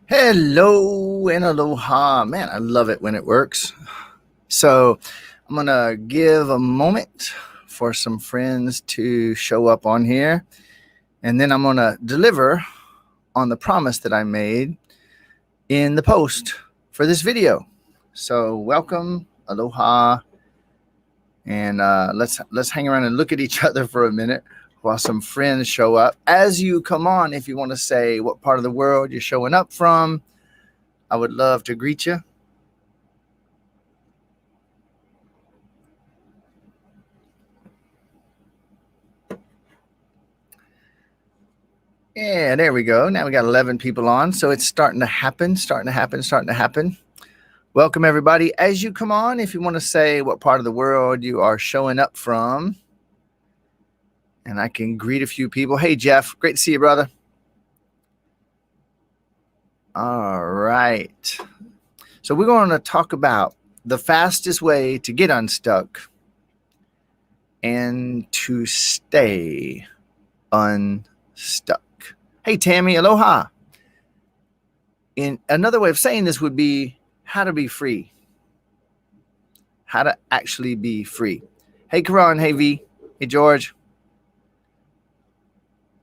Hello and aloha. Man, I love it when it works. So I'm going to give a moment for some friends to show up on here. And then I'm going to deliver on the promise that I made in the post for this video. So welcome, aloha. And let's hang around and look at each other for a minute while some friends show up. As you come on, if you want to say what part of the world you're showing up from, I would love to greet you. Yeah, there we go. Now we got 11 people on. So it's starting to happen. Welcome, everybody. As you come on, if you want to say what part of the world you are showing up from, and I can greet a few people. Hey, Jeff. Great to see you, brother. All right. So we're going to talk about the fastest way to get unstuck and to stay unstuck. Hey, Tammy. Aloha. In another way of saying this would be how to be free. How to actually be free. Hey, Karan. Hey, V. Hey, George.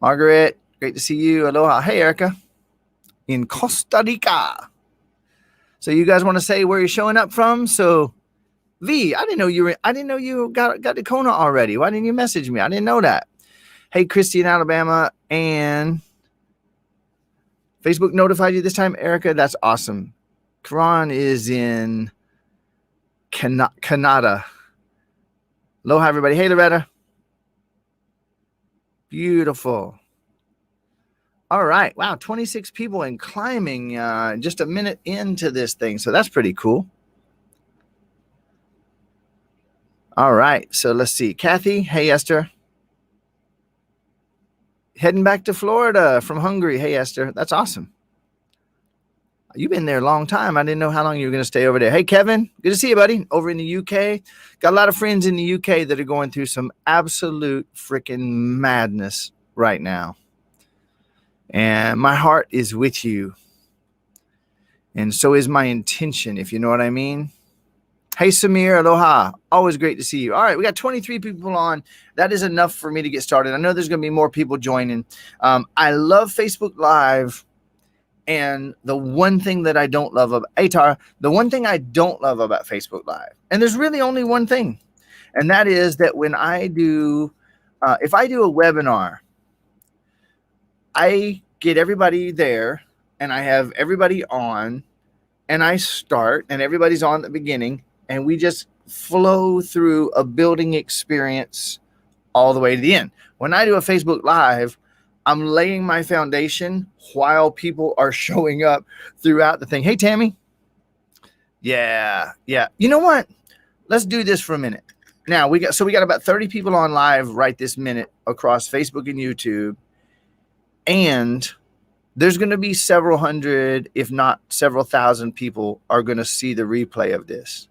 Margaret. Great to see you. Aloha. Hey, Erica. In Costa Rica. So you guys want to say where you're showing up from? So V, I didn't know you got to Kona already. Why didn't you message me? I didn't know that. Hey, Christy in Alabama, and Facebook notified you this time, Erica. That's awesome. Karan is in Canada. Aloha, everybody. Hey, Loretta. Beautiful. All right. Wow, 26 people and climbing just a minute into this thing. So that's pretty cool. All right. So let's see. Kathy. Hey, Esther. Heading back to Florida from Hungary. Hey, Esther. That's awesome. You've been there a long time. I didn't know how long you were going to stay over there. Hey, Kevin. Good to see you, buddy. Over in the UK. Got a lot of friends in the UK that are going through some absolute freaking madness right now. And my heart is with you. And so is my intention, if you know what I mean. Hey, Samir. Aloha. Always great to see you. All right. We got 23 people on. That is enough for me to get started. I know there's going to be more people joining. I love Facebook Live. And the one thing that I don't love about the one thing I don't love about Facebook Live, and there's really only one thing, and that is that when I do, if I do a webinar, I get everybody there and I have everybody on and I start and everybody's on at the beginning and we just flow through a building experience all the way to the end. When I do a Facebook Live, I'm laying my foundation while people are showing up throughout the thing. Hey, Tammy. Yeah. You know what? Let's do this for a minute. Now we got about 30 people on live right this minute across Facebook and YouTube. And there's going to be several hundred, if not several thousand people are going to see the replay of this.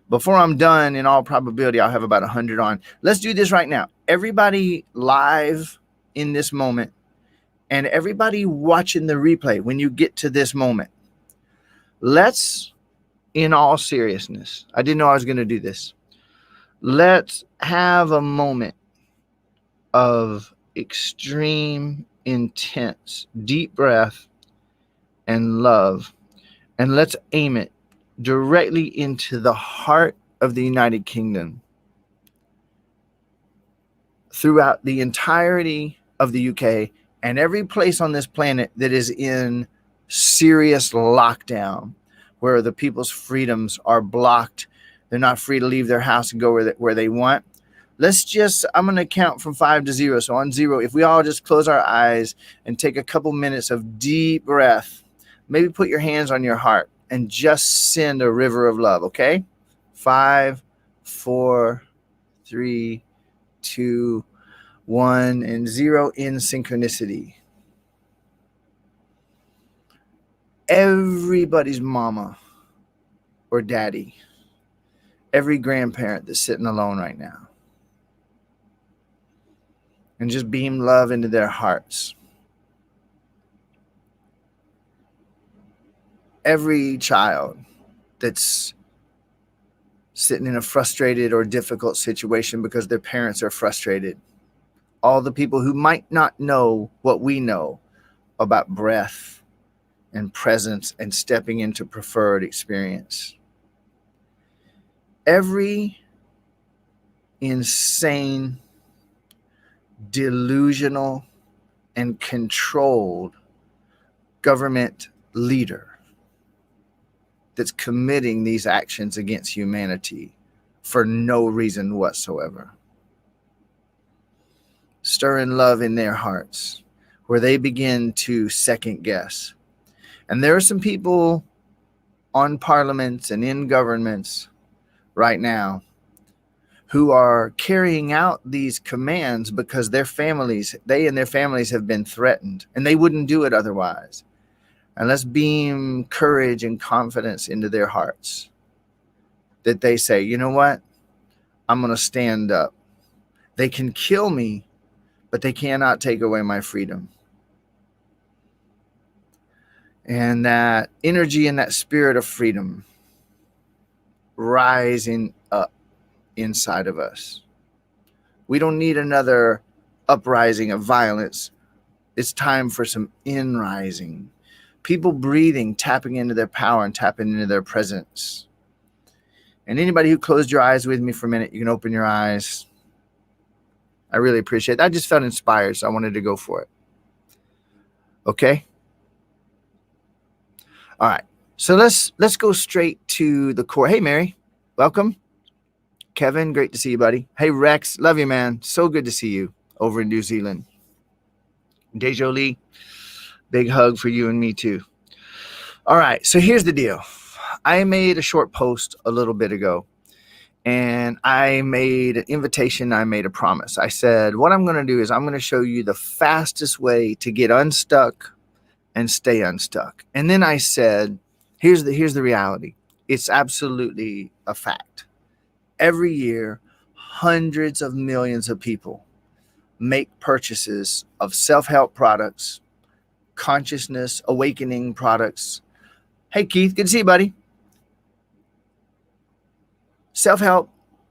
Before I'm done, in all probability, I'll have about 100 on. Let's do this right now. Everybody live in this moment and everybody watching the replay when you get to this moment, let's, in all seriousness, I didn't know I was going to do this. Let's have a moment of extreme, intense, deep breath and love. And let's aim it directly into the heart of the United Kingdom. Throughout the entirety of the UK and every place on this planet that is in serious lockdown, where the people's freedoms are blocked. They're not free to leave their house and go where they want. I'm going to count from 5 to 0. So on 0, if we all just close our eyes and take a couple minutes of deep breath, maybe put your hands on your heart and just send a river of love, okay? 5, 4, 3, 2, 1, and 0 in synchronicity. Everybody's mama or daddy, every grandparent that's sitting alone right now, and just beam love into their hearts. every child that's sitting in a frustrated or difficult situation because their parents are frustrated. All the people who might not know what we know about breath and presence and stepping into preferred experience. Every insane, delusional, and controlled government leader that's committing these actions against humanity for no reason whatsoever. Stirring love in their hearts where they begin to second guess. And there are some people on parliaments and in governments right now who are carrying out these commands because they and their families have been threatened, and they wouldn't do it otherwise. And let's beam courage and confidence into their hearts that they say, you know what? I'm going to stand up. They can kill me, but they cannot take away my freedom. And that energy and that spirit of freedom rising up inside of us. We don't need another uprising of violence. It's time for some in-rising. People breathing, tapping into their power and tapping into their presence. And anybody who closed your eyes with me for a minute, you can open your eyes. I really appreciate it. I just felt inspired, so I wanted to go for it. Okay? All right. So let's go straight to the core. Hey, Mary. Welcome. Kevin, great to see you, buddy. Hey, Rex. Love you, man. So good to see you over in New Zealand. Dejo Lee, big hug for you and me too. All right. So here's the deal. I made a short post a little bit ago, and I made an invitation. I made a promise. I said, what I'm going to do is I'm going to show you the fastest way to get unstuck and stay unstuck. And then I said, here's the reality. It's absolutely a fact. Every year, hundreds of millions of people make purchases of self-help products, consciousness, awakening products. Hey, Keith, good to see you, buddy. Self-help,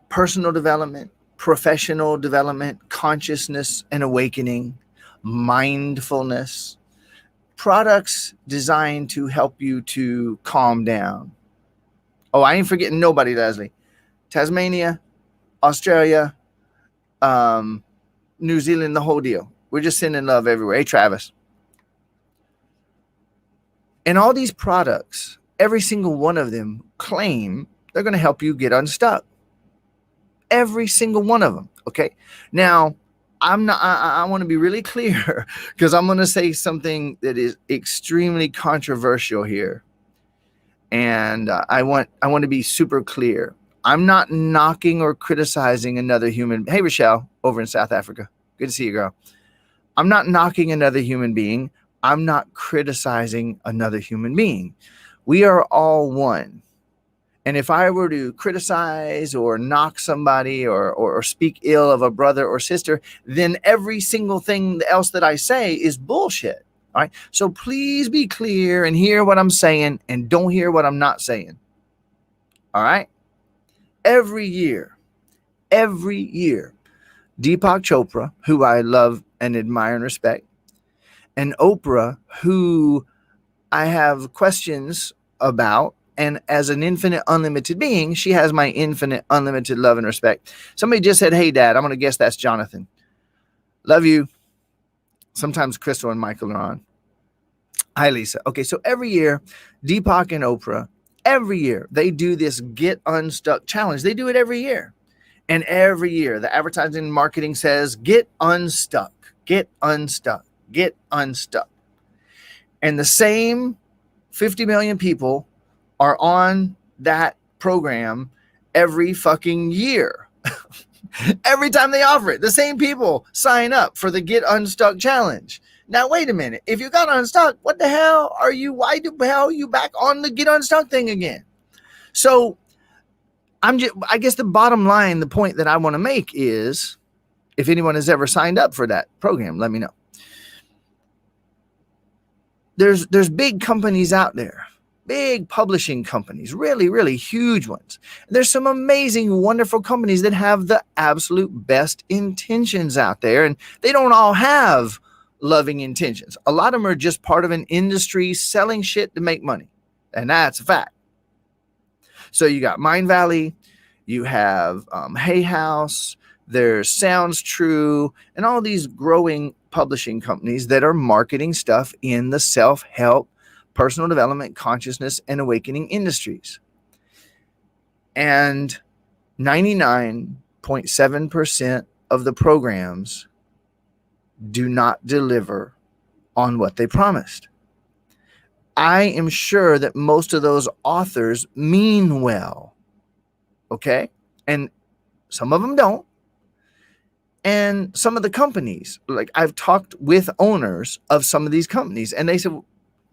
personal development, professional development, consciousness and awakening, mindfulness, products designed to help you to calm down. Oh, I ain't forgetting nobody, Leslie. Tasmania, Australia, New Zealand, the whole deal. We're just sending love everywhere. Hey, Travis. And all these products, every single one of them claim they're going to help you get unstuck. Every single one of them. Okay. Now, I want to be really clear because I'm going to say something that is extremely controversial here. And I want to be super clear. I'm not knocking or criticizing another human. Hey, Rochelle, over in South Africa. Good to see you, girl. I'm not knocking another human being. I'm not criticizing another human being. We are all one. And if I were to criticize or knock somebody or speak ill of a brother or sister, then every single thing else that I say is bullshit. All right. So please be clear and hear what I'm saying and don't hear what I'm not saying. All right. Every year, Deepak Chopra, who I love and admire and respect, and Oprah, who I have questions about, and as an infinite, unlimited being, she has my infinite, unlimited love and respect. Somebody just said, hey, Dad. I'm going to guess that's Jonathan. Love you. Sometimes Crystal and Michael are on. Hi, Lisa. Okay, so every year, Deepak and Oprah, every year, they do this Get Unstuck challenge. They do it every year. And every year, the advertising and marketing says, get unstuck, get unstuck, get unstuck. And the same 50 million people are on that program every fucking year. Every time they offer it, the same people sign up for the Get Unstuck challenge. Now, wait a minute. If you got unstuck, what the hell are you? Why the hell are you back on the Get Unstuck thing again? So I guess the bottom line, the point that I want to make is, if anyone has ever signed up for that program, let me know. There's big companies out there big publishing companies, really, really huge ones. There's some amazing, wonderful companies that have the absolute best intentions out there, and they don't all have loving intentions. A lot of them are just part of an industry selling shit to make money, and that's a fact. So you got Mind Valley, you have Hay House, there's Sounds True, and all these growing publishing companies that are marketing stuff in the self-help, personal development, consciousness, and awakening industries. And 99.7% of the programs do not deliver on what they promised. I am sure that most of those authors mean well, okay? And some of them don't. And some of the companies, like I've talked with owners of some of these companies, and they said,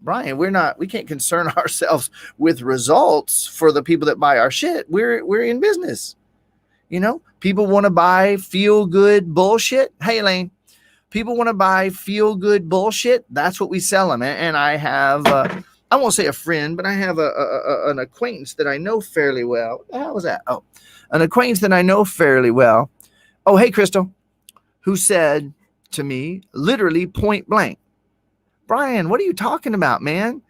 Brian, we can't concern ourselves with results for the people that buy our shit. We're in business. You know, people want to buy feel good bullshit. Hey, Elaine, people want to buy feel good bullshit. That's what we sell them. And I have, I won't say a friend, but I have an acquaintance that I know fairly well. What the hell was that? Oh, an acquaintance that I know fairly well. Oh, hey, Crystal, who said to me, literally point blank, Brian, what are you talking about, man?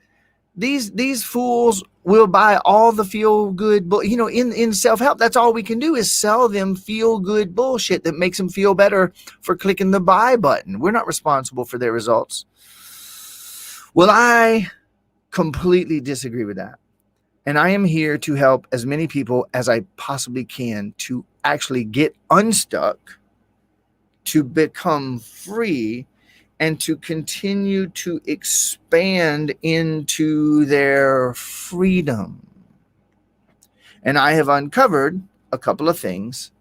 These fools will buy all the feel good, you know, in self-help. That's all we can do is sell them feel good bullshit that makes them feel better for clicking the buy button. We're not responsible for their results. Well, I completely disagree with that. And I am here to help as many people as I possibly can to actually get unstuck, to become free, and to continue to expand into their freedom. And I have uncovered a couple of things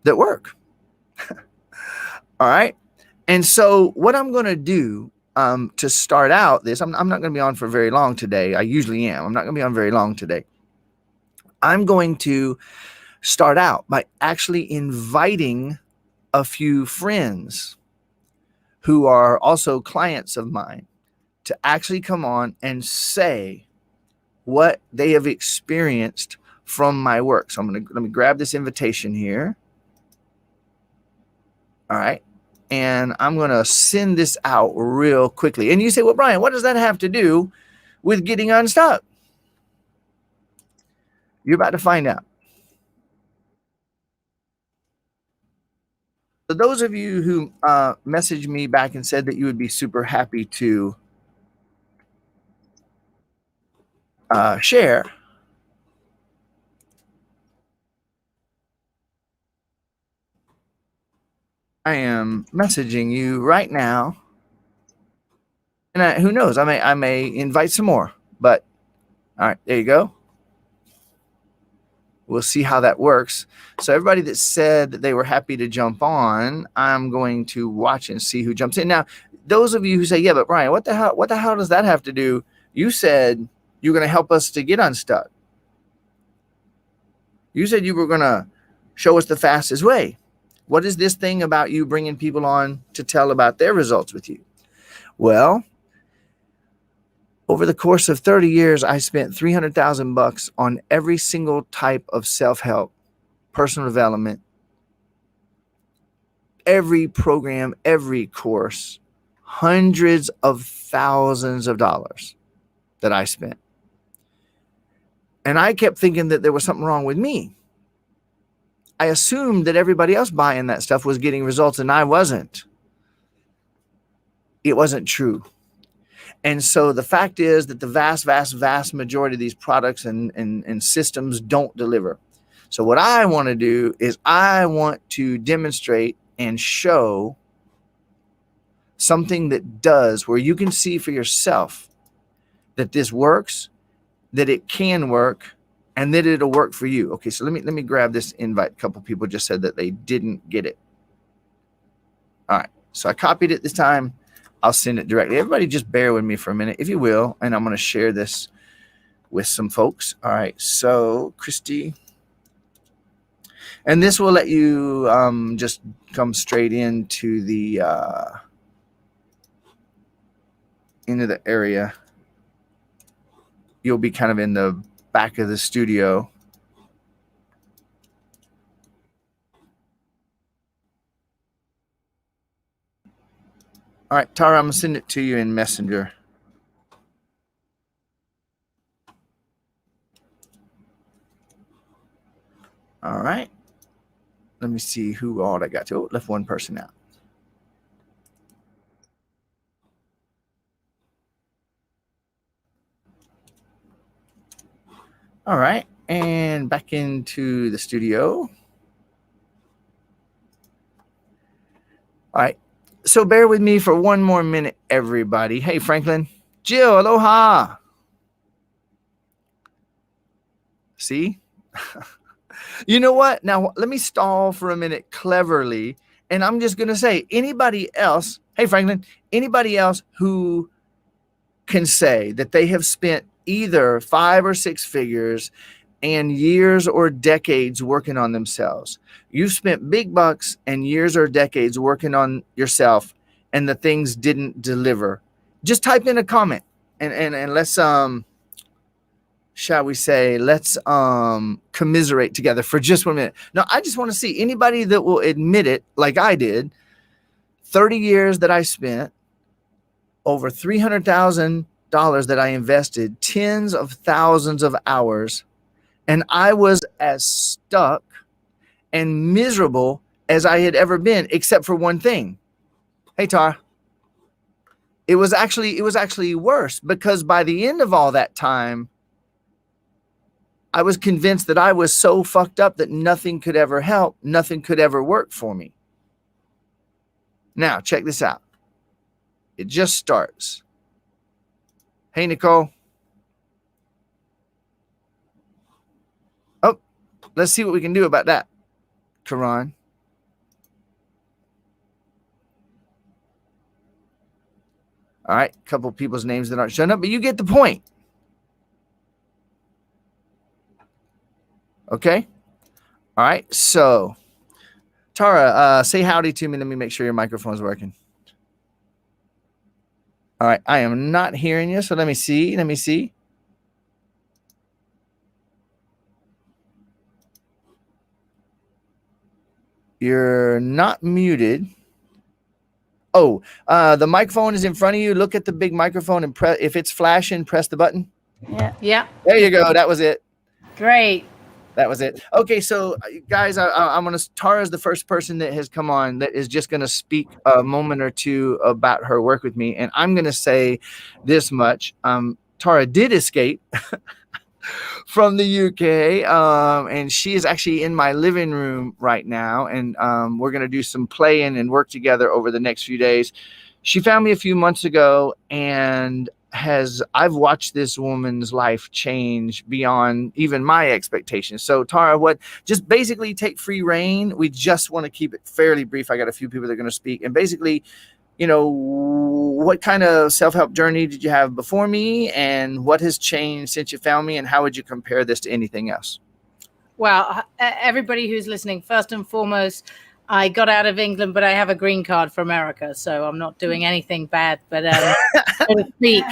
that work. All right. And so what I'm going to do to start out this, I'm not going to be on for very long today. I usually am. I'm not going to be on very long today. I'm going to start out by actually inviting a few friends who are also clients of mine to actually come on and say what they have experienced from my work. So let me grab this invitation here. All right. And I'm going to send this out real quickly. And you say, well, Brian, what does that have to do with getting unstuck? You're about to find out. So those of you who messaged me back and said that you would be super happy to share, I am messaging you right now. And who knows, I may invite some more. But all right, there you go. We'll see how that works. So everybody that said that they were happy to jump on, I'm going to watch and see who jumps in. Now, those of you who say, yeah, but Brian, what the hell does that have to do? You said you're going to help us to get unstuck. You said you were going to show us the fastest way. What is this thing about you bringing people on to tell about their results with you? Well, over the course of 30 years, I spent $300,000 on every single type of self-help, personal development, every program, every course, hundreds of thousands of dollars that I spent. And I kept thinking that there was something wrong with me. I assumed that everybody else buying that stuff was getting results and I wasn't. It wasn't true. And so the fact is that the vast majority of these products and systems don't deliver. So what I want to do is I want to demonstrate and show something that does, where you can see for yourself that this works, that it can work, and that it'll work for you. Okay, so let me grab this invite. A couple people just said that they didn't get it. All right, so I copied it this time. I'll send it directly. Everybody just bear with me for a minute, if you will, and I'm going to share this with some folks. All right, so Christy. And this will let you just come straight into the area. you'll be kind of in the back of the studio. All right, Tara, I'm going to send it to you in Messenger. All right. Let me see who all I got to. Oh, left one person out. All right. And back into the studio. All right. So bear with me for one more minute, everybody. Hey, Franklin. Jill, aloha. See? You know what? Now, let me stall for a minute cleverly. And I'm just going to say, anybody else, hey, Franklin, anybody else who can say that they have spent either 5 or 6 figures and years or decades working on themselves. You've spent big bucks and years or decades working on yourself and the things didn't deliver. Just type in a comment and let's shall we say, let's commiserate together for just 1 minute. Now, I just want to see anybody that will admit it like I did. 30 years that I spent, over $300,000 that I invested, tens of thousands of hours, and I was as stuck and miserable as I had ever been, except for one thing. Hey, Tara. It was actually worse, because by the end of all that time, I was convinced that I was so fucked up that nothing could ever help, nothing could ever work for me. Now, check this out. It just starts. Hey, Nicole. Oh, let's see what we can do about that, Karan. All right, a couple of people's names that aren't showing up, but you get the point. Okay. All right. So, Tara, say howdy to me. Let me make sure your microphone's working. All right. I am not hearing you. So let me see. You're not muted. Oh, the microphone is in front of you. Look at the big microphone and press. If it's flashing, press the button. Yeah. There you go. That was it. Great. That was it. Okay, so guys, I'm gonna. Tara's the first person that has come on that is just gonna speak a moment or two about her work with me, and I'm gonna say this much: Tara did escape from the UK, and she is actually in my living room right now, and we're gonna do some playing and work together over the next few days. She found me a few months ago, and I've watched this woman's life change beyond even my expectations. So Tara, just basically take free reign. We just want to keep it fairly brief. I got a few people that are going to speak, and basically, what kind of self-help journey did you have before me, and what has changed since you found me, and how would you compare this to anything else? Well, everybody who's listening, first and foremost, I got out of England, but I have a green card for America, so I'm not doing anything bad, but so to speak.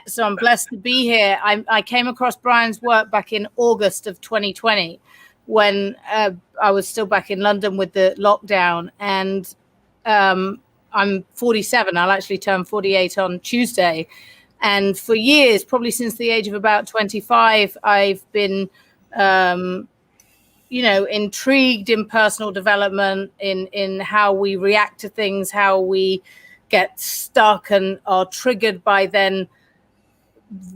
So I'm blessed to be here. I came across Brian's work back in August of 2020 when I was still back in London with the lockdown, and I'm 47. I'll actually turn 48 on Tuesday. And for years, probably since the age of about 25, I've been intrigued in personal development, in how we react to things, how we get stuck and are triggered by then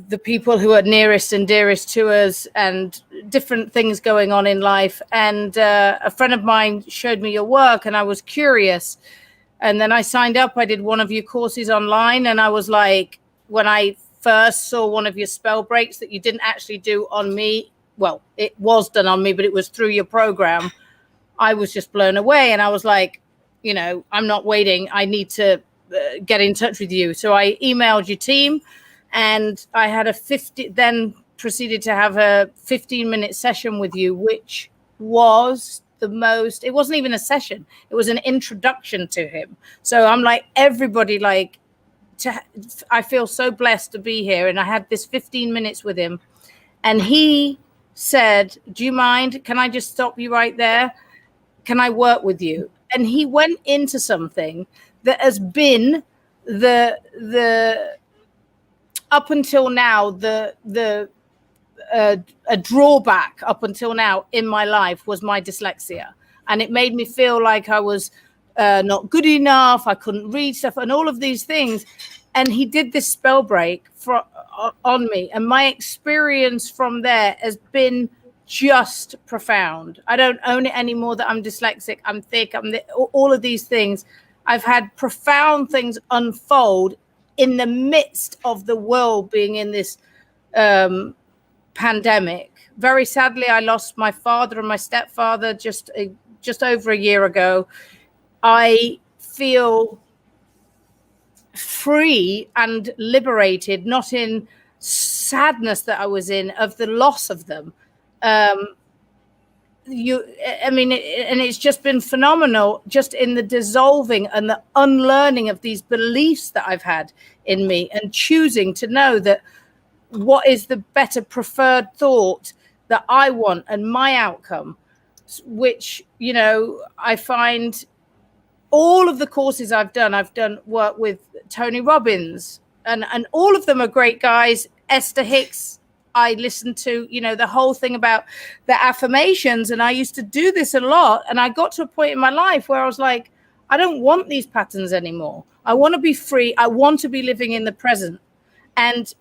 the people who are nearest and dearest to us, and different things going on in life. And a friend of mine showed me your work, and I was curious. And then I signed up. I did one of your courses online, and I was like, when I first saw one of your spell breaks that you didn't actually do on me, well, it was done on me, but it was through your program, I was just blown away. And I was like, I'm not waiting. I need to get in touch with you. So I emailed your team, and I had then proceeded to have a 15-minute session with you, which was it wasn't even a session. It was an introduction to him. So I'm like, everybody I feel so blessed to be here. And I had this 15 minutes with him, and he said, do you mind? Can I just stop you right there? Can I work with you? And he went into something that has been the up until now, a drawback up until now in my life was my dyslexia. And it made me feel like I was not good enough. I couldn't read stuff and all of these things. And he did this spell break on me. And my experience from there has been just profound. I don't own it anymore that I'm dyslexic, I'm thick, all of these things. I've had profound things unfold in the midst of the world being in this pandemic. Very sadly, I lost my father and my stepfather just over a year ago. I feel free and liberated, not in sadness that I was in of the loss of them. And it's just been phenomenal, just in the dissolving and the unlearning of these beliefs that I've had in me, and choosing to know that what is the better preferred thought that I want and my outcome, which, I find all of the courses I've done work with Tony Robbins, and all of them are great guys. Esther Hicks, I listened to, the whole thing about the affirmations, and I used to do this a lot. And I got to a point in my life where I was like, I don't want these patterns anymore. I want to be free. I want to be living in the present. And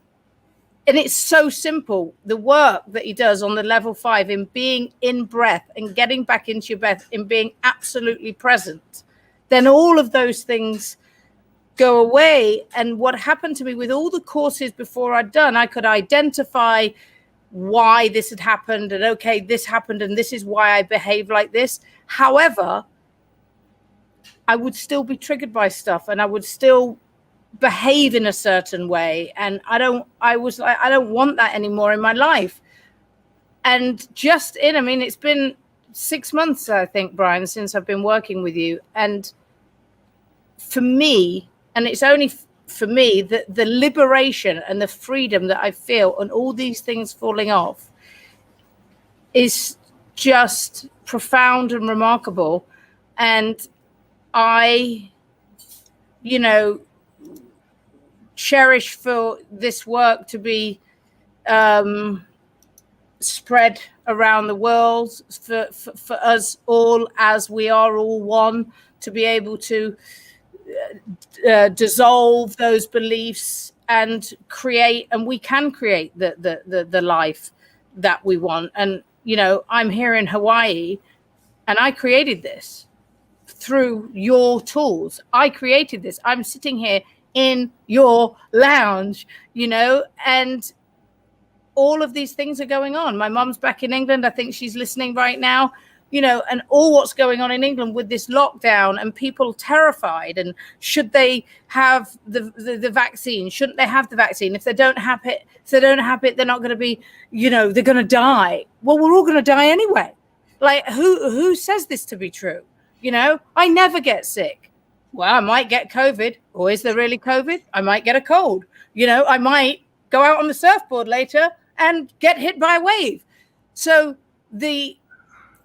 it's so simple. The work that he does on the level 5 in being in breath and getting back into your breath, in being absolutely present, then all of those things go away. And what happened to me with all the courses before I'd done, I could identify why this had happened, and okay, this happened, and this is why I behave like this. However, I would still be triggered by stuff, and I would still behave in a certain way. And I was like, I don't want that anymore in my life. And it's been 6 months, I think, Brian, since I've been working with you. And for me, and it's only for me, that the liberation and the freedom that I feel and all these things falling off is just profound and remarkable. And I, cherish for this work to be spread around the world, for us all, as we are all one, to be able to dissolve those beliefs and create, and we can create the life that we want. And I'm here in Hawaii, and I created this through your tools. I created this. I'm sitting here in your lounge, and all of these things are going on. My mom's back in England. I think she's listening right now, and all what's going on in England with this lockdown, and people terrified. And should they have the vaccine? Shouldn't they have the vaccine? If they don't have it, they're not going to be, they're going to die. Well, we're all going to die anyway. Like, who says this to be true? I never get sick. Well, I might get COVID, or is there really COVID? I might get a cold. I might go out on the surfboard later and get hit by a wave. So the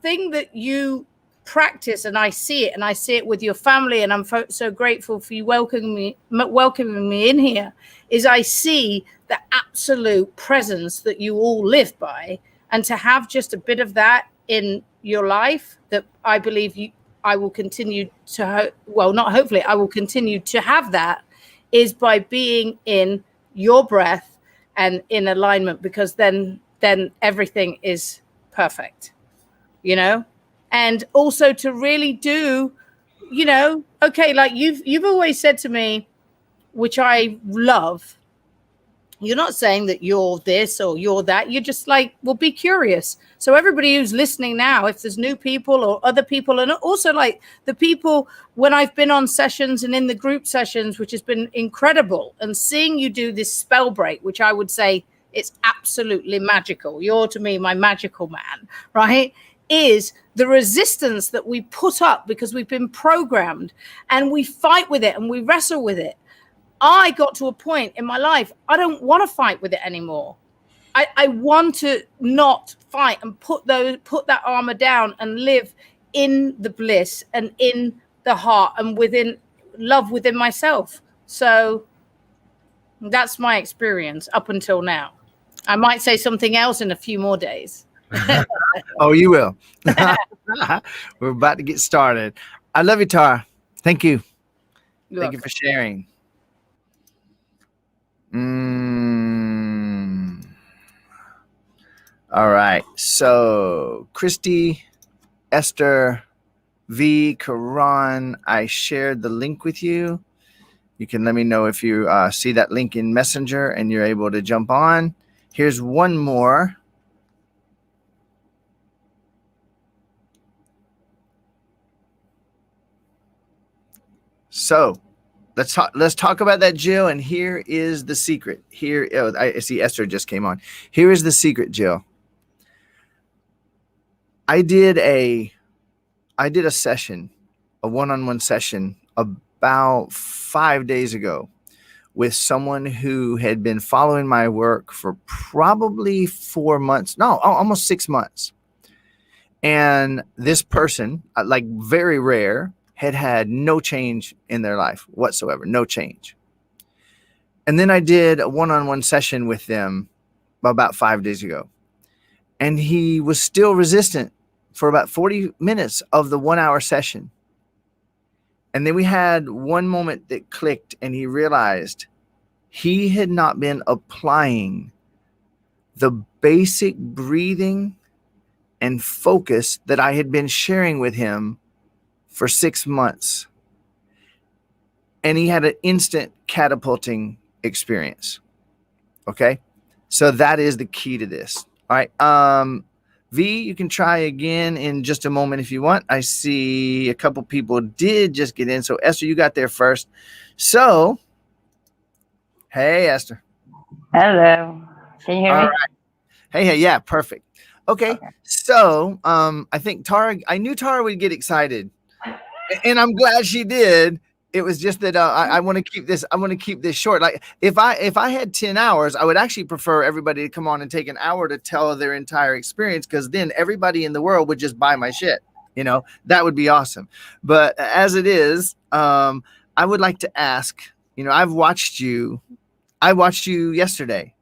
thing that you practice, and I see it with your family, and I'm so grateful for you welcoming me in here, is I see the absolute presence that you all live by, and to have just a bit of that in your life, that I believe I will continue to, I will continue to have that, is by being in your breath and in alignment, because then everything is perfect, and also to really do, okay, like you've always said to me, which I love, you're not saying that you're this or you're that. You're just like, well, be curious. So everybody who's listening now, if there's new people or other people, and also like the people when I've been on sessions and in the group sessions, which has been incredible, and seeing you do this spell break, which I would say it's absolutely magical. You're, to me, my magical man, right? Is the resistance that we put up because we've been programmed, and we fight with it and we wrestle with it. I got to a point in my life, I don't want to fight with it anymore. I want to not fight and put that armor down and live in the bliss and in the heart and within love within myself. So that's my experience up until now. I might say something else in a few more days. Oh, you will. We're about to get started. I love you, Tara. Thank you. Thank you for sharing. All right. So, Christy, Esther, V, Karan, I shared the link with you. You can let me know if you see that link in Messenger and you're able to jump on. Here's one more. So let's talk about that, Jill. And here is the secret. Here, I see Esther just came on. Here is the secret, Jill. I did a session, a one-on-one session about 5 days ago with someone who had been following my work for probably 4 months, no, almost 6 months. And this person, like very rare, had no change in their life whatsoever, no change. And then I did a one-on-one session with them about 5 days ago. And he was still resistant for about 40 minutes of the 1 hour session. And then we had one moment that clicked and he realized he had not been applying the basic breathing and focus that I had been sharing with him for 6 months. And he had an instant catapulting experience. Okay. So that is the key to this. All right. V, you can try again in just a moment if you want. I see a couple people did just get in. So Esther, you got there first. So, hey, Esther. Hello. Can you hear me? All right. Hey, yeah, perfect. Okay. So, I think Tara, I knew Tara would get excited, and I'm glad she did. It was just that I want to keep this. I want to keep this short. Like if I had 10 hours, I would actually prefer everybody to come on and take an hour to tell their entire experience, because then everybody in the world would just buy my shit. You know, that would be awesome. But as it is, I would like to ask. You know, I watched you yesterday,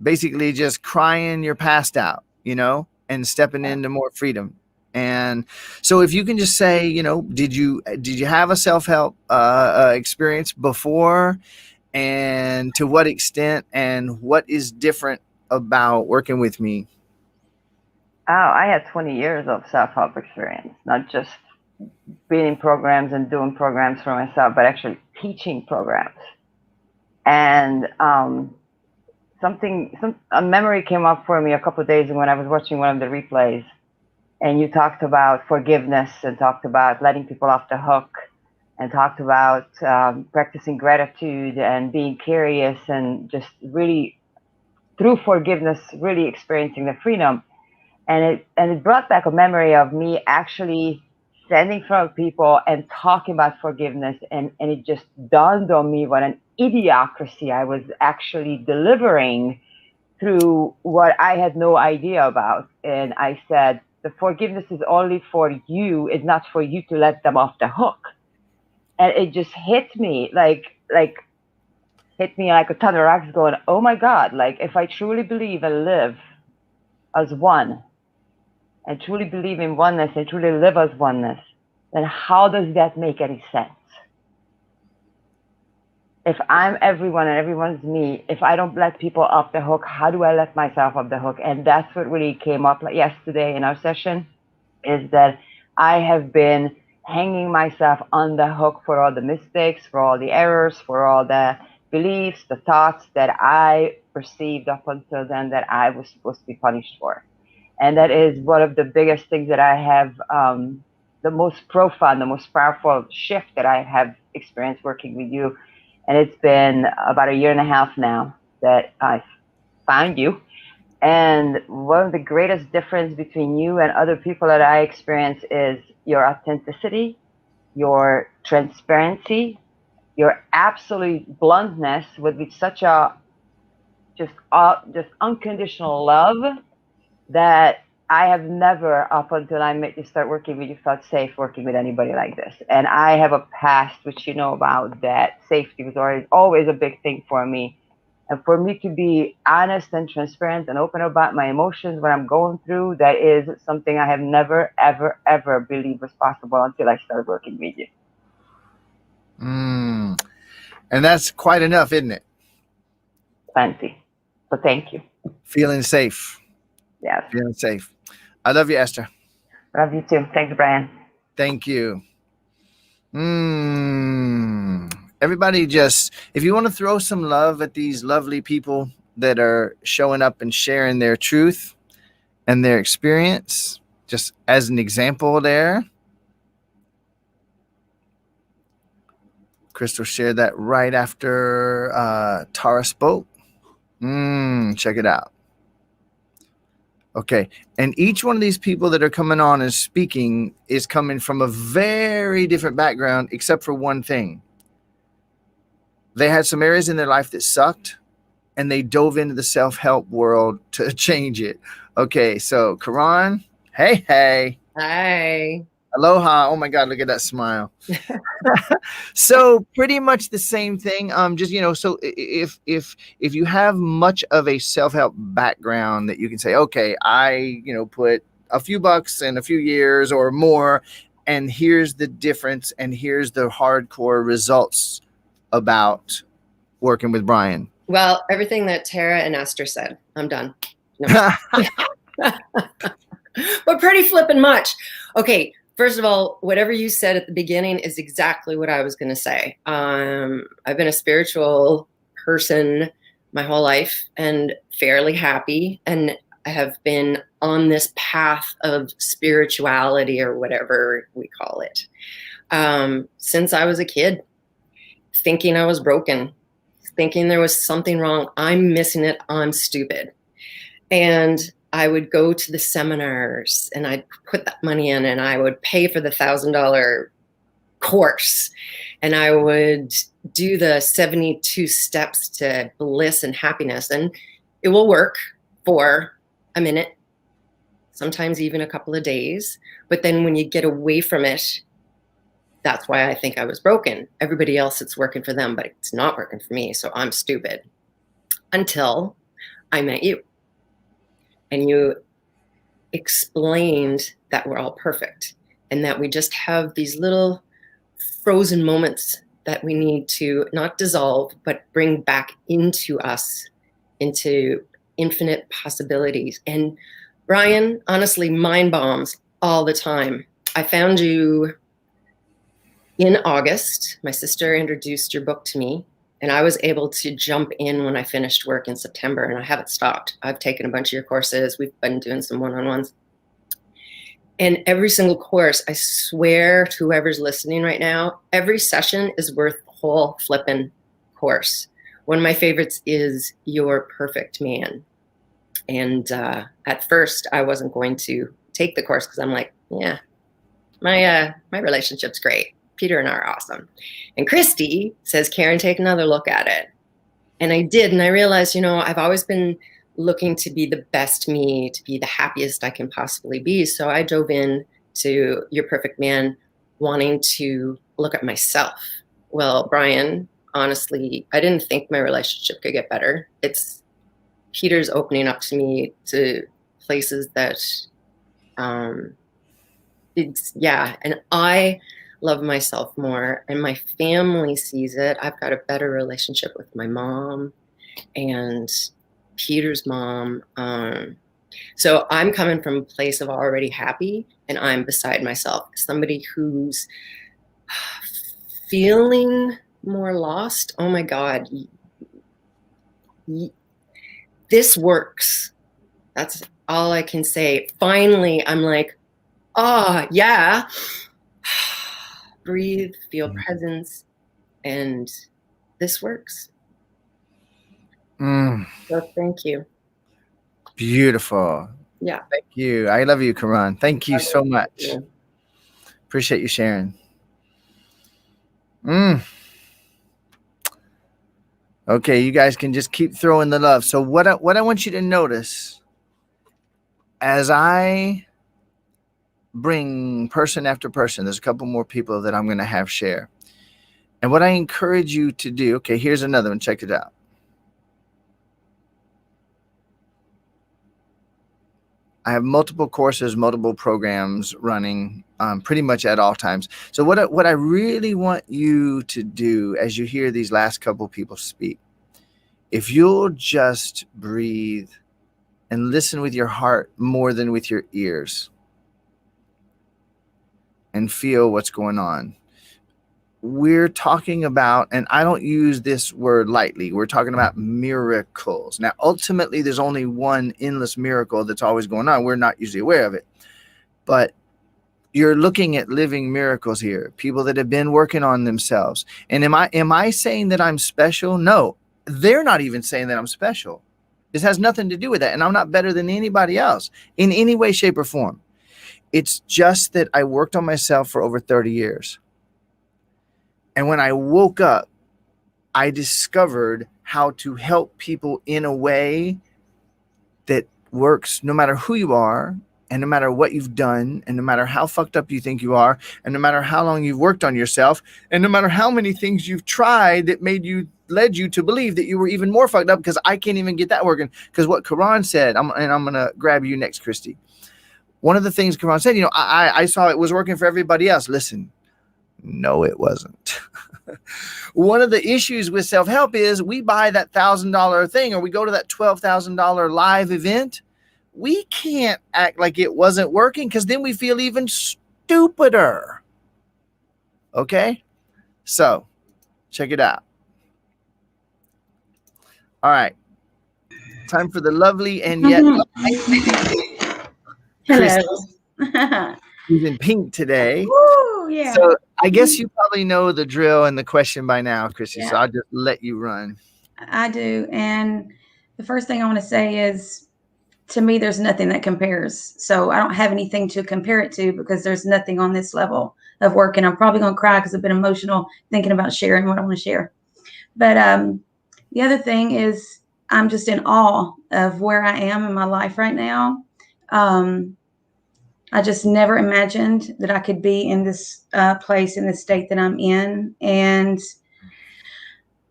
basically just crying your past out. You know, and stepping into more freedom. And so if you can just say, you know, did you have a self-help experience before, and to what extent, and what is different about working with me? Oh, I had 20 years of self-help experience, not just being in programs and doing programs for myself, but actually teaching programs. And a memory came up for me a couple of days ago when I was watching one of the replays. And you talked about forgiveness and talked about letting people off the hook and talked about practicing gratitude and being curious and just really, through forgiveness, really experiencing the freedom. And it brought back a memory of me actually standing in front of people and talking about forgiveness. And it just dawned on me what an idiocracy I was actually delivering through what I had no idea about. And I said, the forgiveness is only for you. It's not for you to let them off the hook. And it just hit me like a ton of rocks, going, oh my God, like if I truly believe and live as one, and truly believe in oneness and truly live as oneness, then how does that make any sense? If I'm everyone and everyone's me, if I don't let people off the hook, how do I let myself off the hook? And that's what really came up yesterday in our session, is that I have been hanging myself on the hook for all the mistakes, for all the errors, for all the beliefs, the thoughts that I perceived up until then that I was supposed to be punished for. And that is one of the biggest things that I have, the most profound, the most powerful shift that I have experienced working with you. And it's been about 1.5 years now that I found you. And one of the greatest difference between you and other people that I experience is your authenticity, your transparency, your absolute bluntness with such a just unconditional love that I have never, up until I met you, start working with you, felt safe working with anybody like this. And I have a past, which you know about, that safety was always a big thing for me. And for me to be honest and transparent and open about my emotions, what I'm going through, that is something I have never, ever, ever believed was possible until I started working with you. And that's quite enough, isn't it? Plenty. So thank you. Feeling safe. Yes. Feeling safe. I love you, Esther. Love you too. Thanks, Brian. Thank you. Everybody just, if you want to throw some love at these lovely people that are showing up and sharing their truth and their experience, just as an example there. Crystal shared that right after Tara spoke. Check it out. Okay. And each one of these people that are coming on and speaking is coming from a very different background, except for one thing. They had some areas in their life that sucked, and they dove into the self-help world to change it. Okay. So Karan, hey. Hi. Aloha. Oh my God, look at that smile. So pretty much the same thing. Just, so if you have much of a self-help background that you can say, okay, I, put a few bucks in a few years or more, and here's the difference, and here's the hardcore results about working with Brian. Well, everything that Tara and Esther said, I'm done. No. But pretty flippin' much. Okay. First of all, whatever you said at the beginning is exactly what I was going to say. I've been a spiritual person my whole life and fairly happy. And I have been on this path of spirituality, or whatever we call it, since I was a kid, thinking I was broken, thinking there was something wrong. I'm missing it. I'm stupid. And I would go to the seminars and I'd put that money in, and I would pay for the $1,000 course, and I would do the 72 steps to bliss and happiness. And it will work for a minute, sometimes even a couple of days. But then when you get away from it, that's why I think I was broken. Everybody else, it's working for them, but it's not working for me. So I'm stupid. Until I met you. And you explained that we're all perfect and that we just have these little frozen moments that we need to not dissolve, but bring back into us, into infinite possibilities. And Brian, honestly, mind bombs all the time. I found you in August. My sister introduced your book to me. And I was able to jump in when I finished work in September, and I haven't stopped. I've taken a bunch of your courses. We've been doing some one-on-ones. And every single course, I swear to whoever's listening right now, every session is worth the whole flippin' course. One of my favorites is Your Perfect Man. And at first, I wasn't going to take the course because I'm like, yeah, my relationship's great. Peter and I are awesome. And Christy says, Karen, take another look at it. And I did. And I realized, I've always been looking to be the best me, to be the happiest I can possibly be. So I dove in to Your Perfect Man, wanting to look at myself. Well, Brian, honestly, I didn't think my relationship could get better. It's Peter's opening up to me to places that, and I love myself more, and my family sees it. I've got a better relationship with my mom and Peter's mom. So I'm coming from a place of already happy, and I'm beside myself. Somebody who's feeling more lost. Oh my God. This works. That's all I can say. Finally, I'm like, yeah. Breathe, feel presence, and this works. So thank you. Beautiful. Yeah. Thank you. I love you, Karan. Thank you so much. Appreciate you sharing. Okay, you guys can just keep throwing the love. So what I want you to notice as I bring person after person, there's a couple more people that I'm going to have share. And what I encourage you to do, okay, here's another one. Check it out. I have multiple courses, multiple programs running pretty much at all times. So what I really want you to do as you hear these last couple people speak, if you'll just breathe and listen with your heart more than with your ears and feel what's going on. We're talking about, and I don't use this word lightly, we're talking about miracles. Now, ultimately, there's only one endless miracle that's always going on. We're not usually aware of it. But you're looking at living miracles here, people that have been working on themselves. And am I saying that I'm special? No, they're not even saying that I'm special. This has nothing to do with that. And I'm not better than anybody else in any way, shape, or form. It's just that I worked on myself for over 30 years. And when I woke up, I discovered how to help people in a way that works no matter who you are, and no matter what you've done, and no matter how fucked up you think you are, and no matter how long you've worked on yourself, and no matter how many things you've tried that led you to believe that you were even more fucked up, because I can't even get that working. Because what Karan said, I'm going to grab you next, Christy. One of the things Karan said, I saw it was working for everybody else. Listen, no, it wasn't. One of the issues with self-help is we buy that $1,000 thing, or we go to that $12,000 live event. We can't act like it wasn't working, because then we feel even stupider. Okay? So, check it out. All right. Time for the lovely and yet Hello. He's in pink today. Woo, yeah. So I guess you probably know the drill and the question by now, Chrissy. Yeah. So I'll just let you run. I do. And the first thing I want to say is, to me, there's nothing that compares. So I don't have anything to compare it to, because there's nothing on this level of work. And I'm probably going to cry because I've been emotional thinking about sharing what I want to share. But the other thing is, I'm just in awe of where I am in my life right now. I just never imagined that I could be in this place, in the state that I'm in. And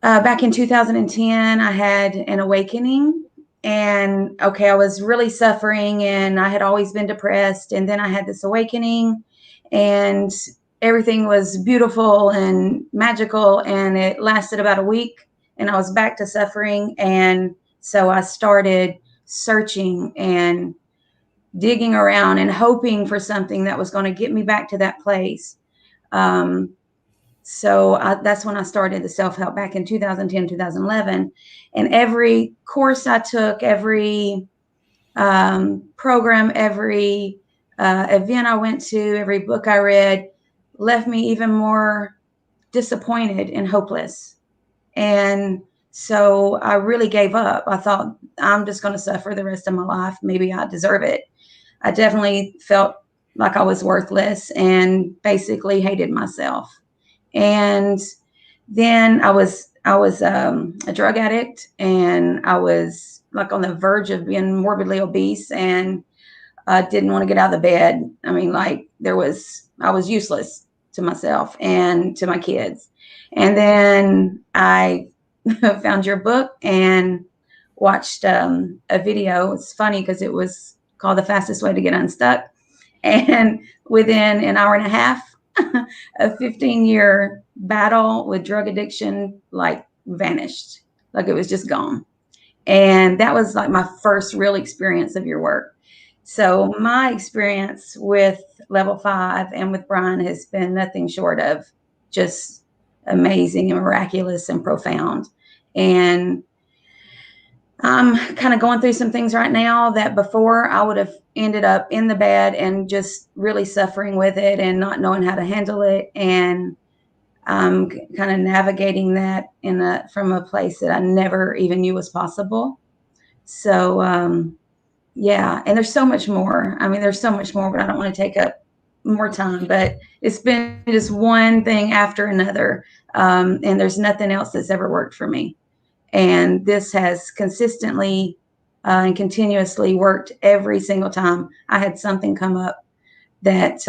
back in 2010, I had an awakening. And okay, I was really suffering, and I had always been depressed. And then I had this awakening, and everything was beautiful and magical. And it lasted about a week, and I was back to suffering. And so I started searching and digging around and hoping for something that was going to get me back to that place. So that's when I started the self-help back in 2010, 2011. And every course I took, every program, every event I went to, every book I read left me even more disappointed and hopeless. And so I really gave up. I thought, I'm just going to suffer the rest of my life. Maybe I deserve it. I definitely felt like I was worthless and basically hated myself. And then I was a drug addict, and I was like on the verge of being morbidly obese, and I didn't want to get out of the bed. I mean, like I was useless to myself and to my kids. And then I found your book and watched a video. It's funny because it was called The Fastest Way to Get Unstuck. And within an hour and a half, a 15-year battle with drug addiction, like vanished, like it was just gone. And that was like my first real experience of your work. So my experience with Level 5 and with Brian has been nothing short of just amazing and miraculous and profound. And I'm kind of going through some things right now that before I would have ended up in the bed and just really suffering with it and not knowing how to handle it. And I'm kind of navigating that from a place that I never even knew was possible. So, yeah, and there's so much more. I mean, there's so much more, but I don't want to take up more time. But it's been just one thing after another, and there's nothing else that's ever worked for me. And this has consistently and continuously worked every single time I had something come up that,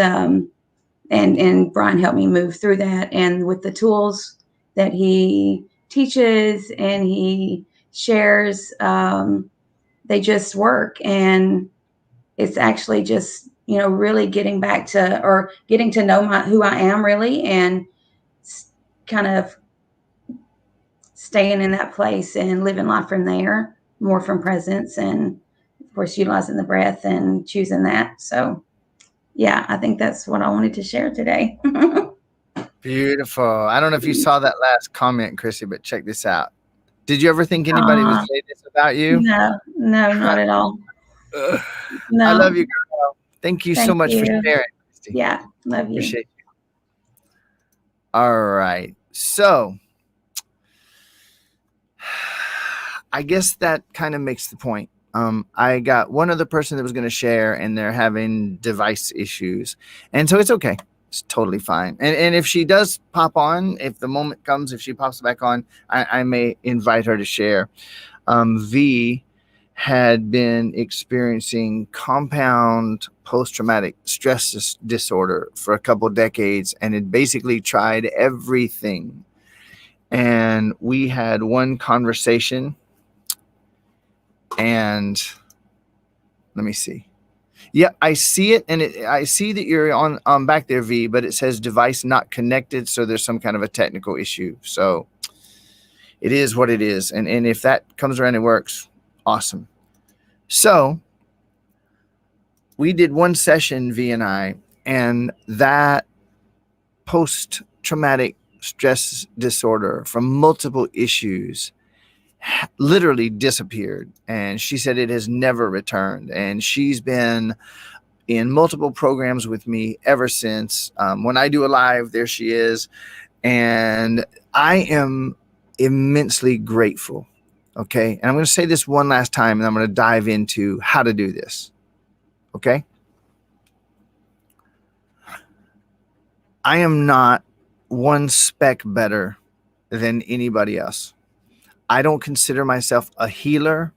and Brian helped me move through that. And with the tools that he teaches and he shares, they just work. And it's actually just, really getting back to, or getting to know who I am really, and kind of staying in that place and living life from there, more from presence, and of course utilizing the breath and choosing that. So yeah, I think that's what I wanted to share today. Beautiful. I don't know if you saw that last comment, Chrissy, but check this out. Did you ever think anybody would say this about you? No, not at all. No. I love you, girl. Thank you so much for sharing, Christy. Yeah, love you. Appreciate you. All right. So I guess that kind of makes the point. I got one other person that was going to share, and they're having device issues. And so it's okay. It's totally fine. And if she does pop on, if the moment comes, if she pops back on, I may invite her to share. V had been experiencing compound post-traumatic stress disorder for a couple decades and had basically tried everything. And we had one conversation, and let me see. Yeah, I see it, and I see that you're on back there, V, but it says device not connected, so there's some kind of a technical issue. So it is what it is, and if that comes around and works, awesome. So we did one session, V and I, and that post-traumatic stress disorder from multiple issues literally disappeared, and she said it has never returned, and she's been in multiple programs with me ever since. When I do a live, there she is, and I am immensely grateful. Okay, and I'm going to say this one last time, and I'm going to dive into how to do this. Okay, I am not one speck better than anybody else. I don't consider myself a healer.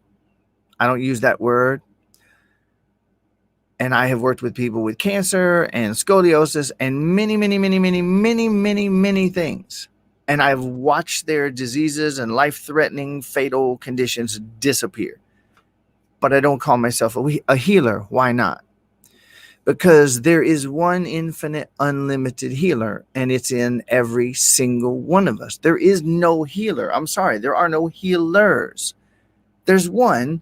I don't use that word. And I have worked with people with cancer and scoliosis and many things. And I've watched their diseases and life-threatening, fatal conditions disappear. But I don't call myself a healer. Why not? Because there is one infinite, unlimited healer, and it's in every single one of us. There is no healer. I'm sorry, there are no healers. There's one,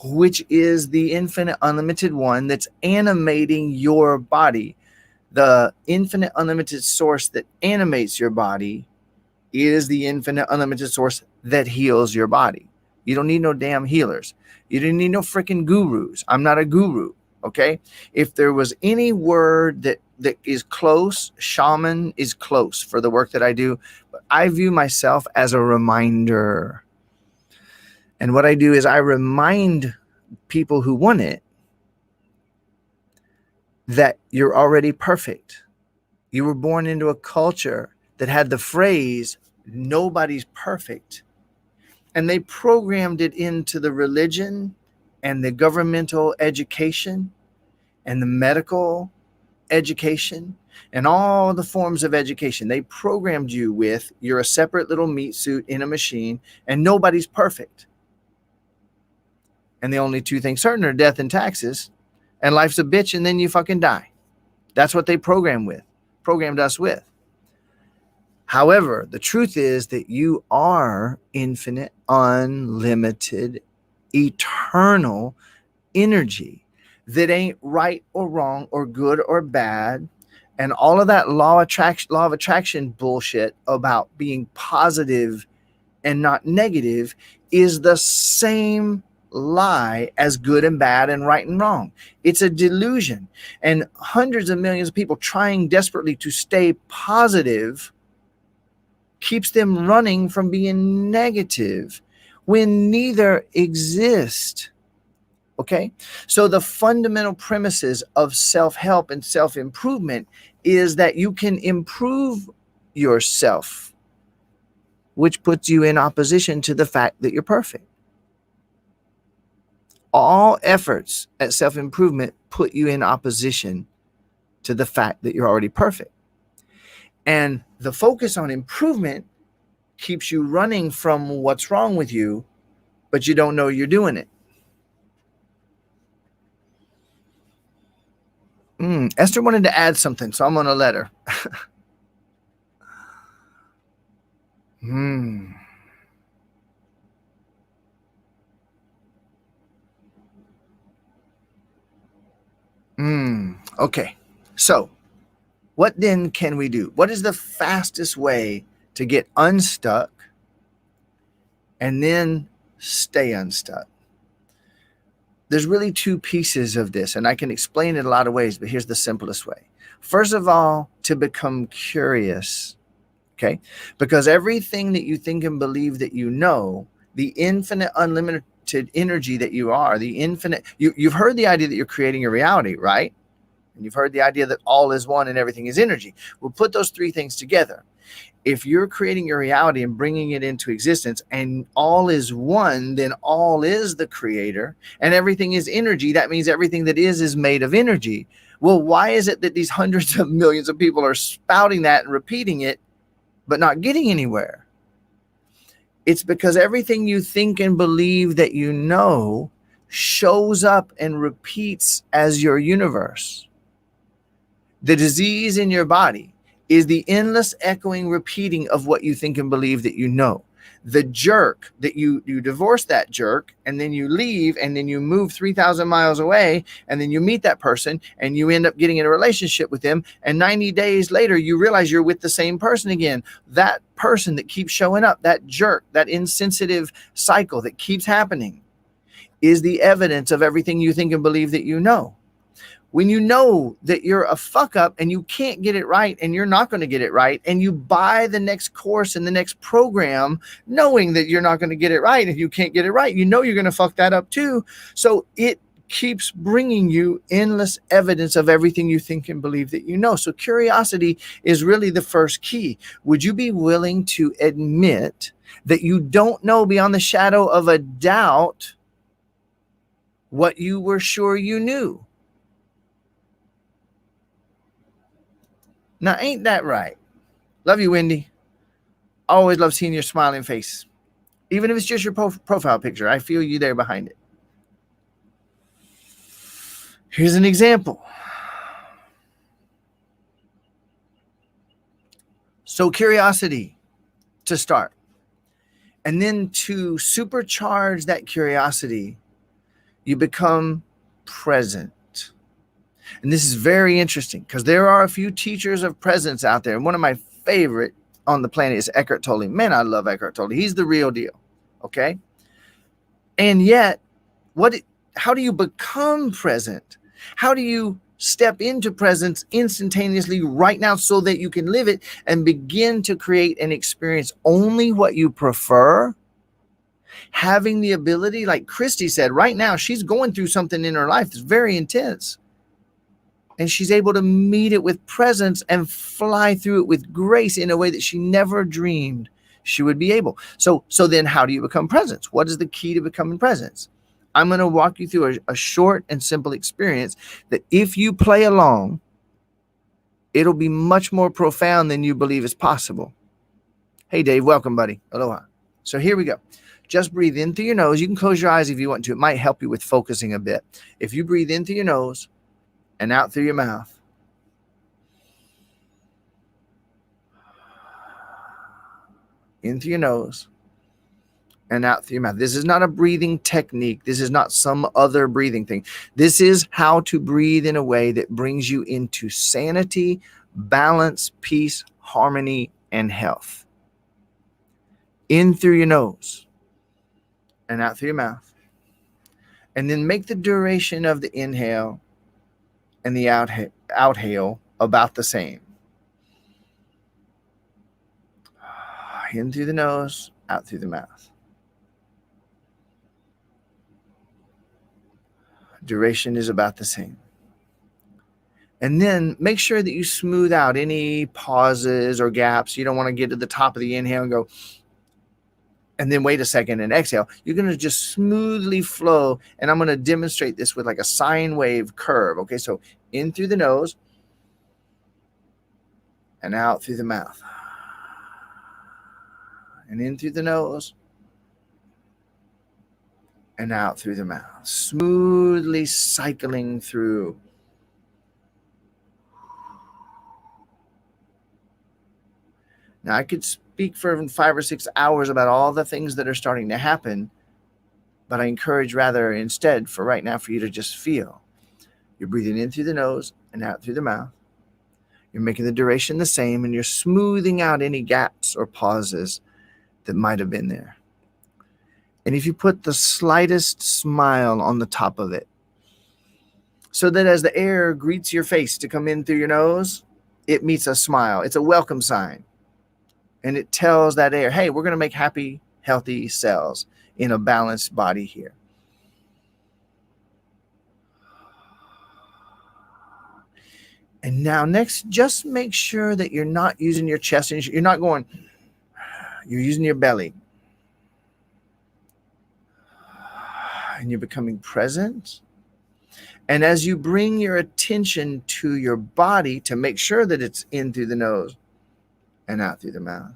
which is the infinite, unlimited one that's animating your body. The infinite, unlimited source that animates your body is the infinite, unlimited source that heals your body. You don't need no damn healers. You don't need no freaking gurus. I'm not a guru. Okay, if there was any word that is close, shaman is close for the work that I do. But I view myself as a reminder. And what I do is I remind people who want it that you're already perfect. You were born into a culture that had the phrase, nobody's perfect. And they programmed it into the religion and the governmental education and the medical education and all the forms of education. They programmed you with, you're a separate little meat suit in a machine and nobody's perfect. And the only two things certain are death and taxes, and life's a bitch and then you fucking die. That's what they programmed us with. However, the truth is that you are infinite, unlimited, eternal energy that ain't right or wrong or good or bad. And all of that law of attraction bullshit about being positive and not negative is the same lie as good and bad and right and wrong. It's a delusion. And hundreds of millions of people trying desperately to stay positive keeps them running from being negative when neither exist. Okay? So the fundamental premises of self-help and self-improvement is that you can improve yourself. which puts you in opposition to the fact that you're perfect. All efforts at self-improvement put you in opposition to the fact that you're already perfect. And the focus on improvement keeps you running from what's wrong with you, but you don't know you're doing it. Esther wanted to add something, so I'm going to let her. Okay. So what then can we do? What is the fastest way to get unstuck and then stay unstuck? There's really two pieces of this, and I can explain it a lot of ways, but here's the simplest way. First of all, to become curious, okay? Because everything that you think and believe that you know, the infinite, unlimited energy that you are, the infinite, you've heard the idea that you're creating your reality, right? And you've heard the idea that all is one and everything is energy. We'll put those three things together. If you're creating your reality and bringing it into existence and all is one, then all is the creator and everything is energy. That means everything that is made of energy. Well, why is it that these hundreds of millions of people are spouting that and repeating it, but not getting anywhere? It's because everything you think and believe that you know shows up and repeats as your universe. The disease in your body is the endless echoing repeating of what you think and believe that you know. The jerk that you divorce that jerk and then you leave and then you move 3,000 miles away and then you meet that person and you end up getting in a relationship with them, and 90 days later you realize you're with the same person again. That person that keeps showing up, that jerk, that insensitive cycle that keeps happening is the evidence of everything you think and believe that you know. When you know that you're a fuck up and you can't get it right and you're not going to get it right, and you buy the next course and the next program knowing that you're not going to get it right and you can't get it right, you know you're going to fuck that up too. So it keeps bringing you endless evidence of everything you think and believe that you know. So curiosity is really the first key. Would you be willing to admit that you don't know beyond the shadow of a doubt what you were sure you knew? Now, ain't that right? Love you, Wendy. Always love seeing your smiling face. Even if it's just your profile picture, I feel you there behind it. Here's an example. So curiosity to start. And then to supercharge that curiosity, you become present. And this is very interesting because there are a few teachers of presence out there. And one of my favorite on the planet is Eckhart Tolle. Man, I love Eckhart Tolle. He's the real deal. Okay. And yet, how do you become present? How do you step into presence instantaneously right now so that you can live it and begin to create and experience only what you prefer? Having the ability, like Christy said, right now, she's going through something in her life that's very intense. And she's able to meet it with presence and fly through it with grace in a way that she never dreamed she would be able. So then how do you become presence? What is the key to becoming presence? I'm going to walk you through a short and simple experience that if you play along, it'll be much more profound than you believe is possible. Hey, Dave, welcome, buddy. Aloha. So here we go. Just breathe in through your nose. You can close your eyes if you want to. It might help you with focusing a bit. If you breathe in through your nose and out through your mouth. In through your nose and out through your mouth. This is not a breathing technique. This is not some other breathing thing. This is how to breathe in a way that brings you into sanity, balance, peace, harmony, and health. In through your nose and out through your mouth. And then make the duration of the inhale and the outhale about the same. In through the nose, out through the mouth. Duration is about the same. And then make sure that you smooth out any pauses or gaps. You don't want to get to the top of the inhale and go, and then wait a second and exhale. You're going to just smoothly flow. And I'm going to demonstrate this with like a sine wave curve. Okay, so in through the nose and out through the mouth. And in through the nose and out through the mouth. Smoothly cycling through. Now, I could speak for 5 or 6 hours about all the things that are starting to happen, but I encourage rather instead for right now for you to just feel. You're breathing in through the nose and out through the mouth. You're making the duration the same, and you're smoothing out any gaps or pauses that might have been there. And if you put the slightest smile on the top of it, so that as the air greets your face to come in through your nose, it meets a smile. It's a welcome sign. And it tells that air, hey, we're going to make happy, healthy cells in a balanced body here. And now next, just make sure that you're not using your chest. And you're not going, you're using your belly. And you're becoming present. And as you bring your attention to your body to make sure that it's in through the nose and out through the mouth.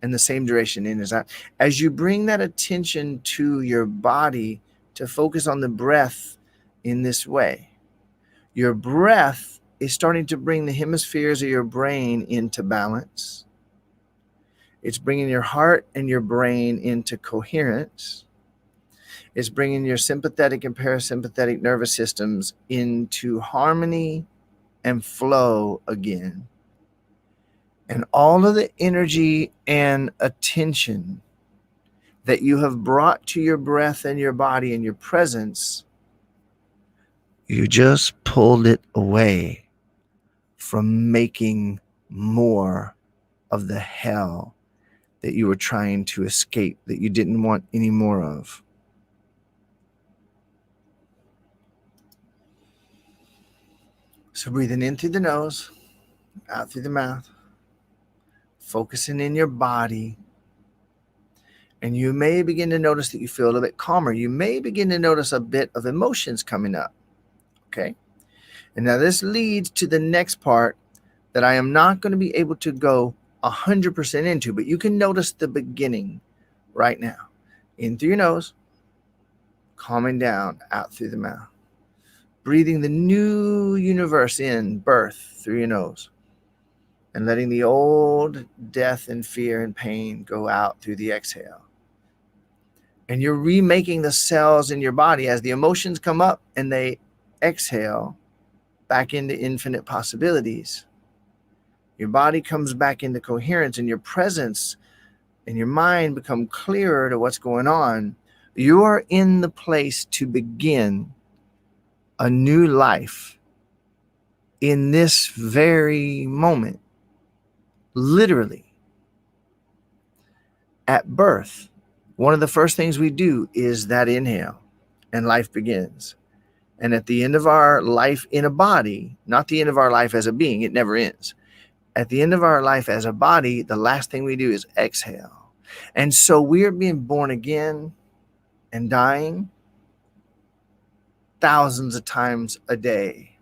And the same duration in as out. As you bring that attention to your body to focus on the breath in this way, your breath is starting to bring the hemispheres of your brain into balance. It's bringing your heart and your brain into coherence. It's bringing your sympathetic and parasympathetic nervous systems into harmony and flow again. And all of the energy and attention that you have brought to your breath and your body and your presence, you just pulled it away from making more of the hell that you were trying to escape, that you didn't want any more of. So breathing in through the nose, out through the mouth, focusing in your body. And you may begin to notice that you feel a little bit calmer. You may begin to notice a bit of emotions coming up. Okay. And now this leads to the next part that I am not going to be able to go 100% into, but you can notice the beginning right now. In through your nose, calming down, out through the mouth. Breathing the new universe in, birth, through your nose. And letting the old death and fear and pain go out through the exhale. And you're remaking the cells in your body as the emotions come up and they exhale back into infinite possibilities. Your body comes back into coherence, and your presence and your mind become clearer to what's going on. You are in the place to begin a new life in this very moment. Literally, at birth, one of the first things we do is that inhale, and life begins. And at the end of our life in a body, not the end of our life as a being, it never ends. At the end of our life as a body, the last thing we do is exhale. And so we're being born again and dying thousands of times a day.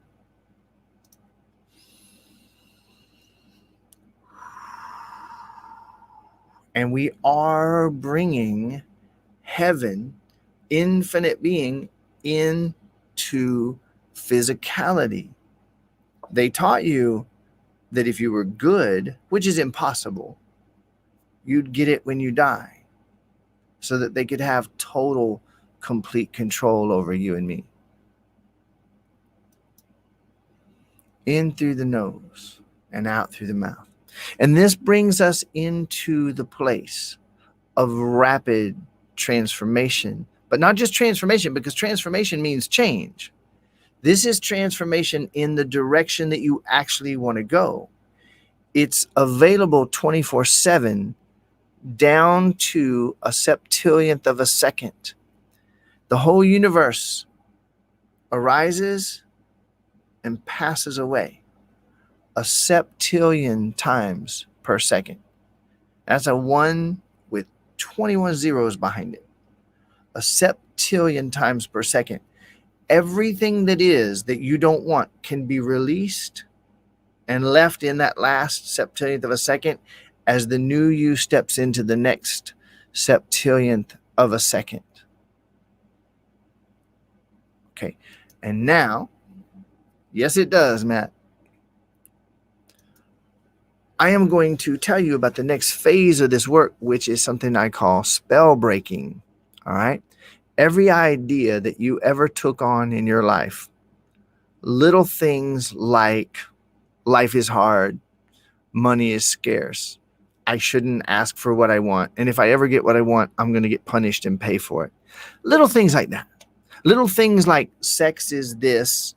And we are bringing heaven, infinite being, into physicality. They taught you that if you were good, which is impossible, you'd get it when you die, so that they could have total, complete control over you and me. In through the nose and out through the mouth. And this brings us into the place of rapid transformation, but not just transformation, because transformation means change. This is transformation in the direction that you actually want to go. It's available 24/7 down to a septillionth of a second. The whole universe arises and passes away a septillion times per second. That's a 1 with 21 zeros behind it. A septillion times per second. Everything that is that you don't want can be released and left in that last septillionth of a second as the new you steps into the next septillionth of a second. Okay. And now, yes, it does, Matt. I am going to tell you about the next phase of this work, which is something I call spell breaking. All right. Every idea that you ever took on in your life, little things like life is hard, money is scarce, I shouldn't ask for what I want, and if I ever get what I want, I'm going to get punished and pay for it. Little things like that. Little things like sex is this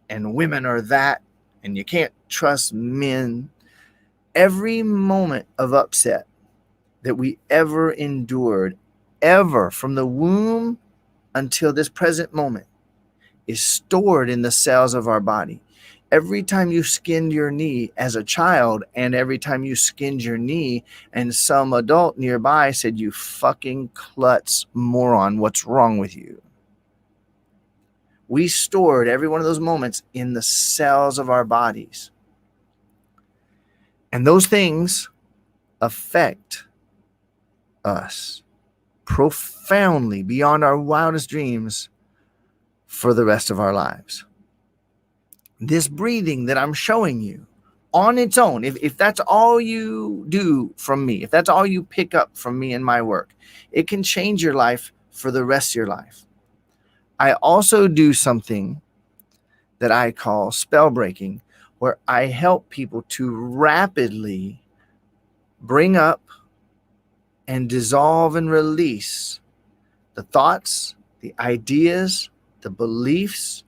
and women are that, and you can't trust men. Every moment of upset that we ever endured, ever from the womb until this present moment, is stored in the cells of our body. Every time you skinned your knee as a child, and every time you skinned your knee and some adult nearby said, "You fucking klutz moron, what's wrong with you?" We stored every one of those moments in the cells of our bodies. And those things affect us profoundly beyond our wildest dreams for the rest of our lives. This breathing that I'm showing you on its own, if that's all you do from me, if that's all you pick up from me and my work, it can change your life for the rest of your life. I also do something that I call spell breaking, where I help people to rapidly bring up and dissolve and release the thoughts, the ideas, the beliefs,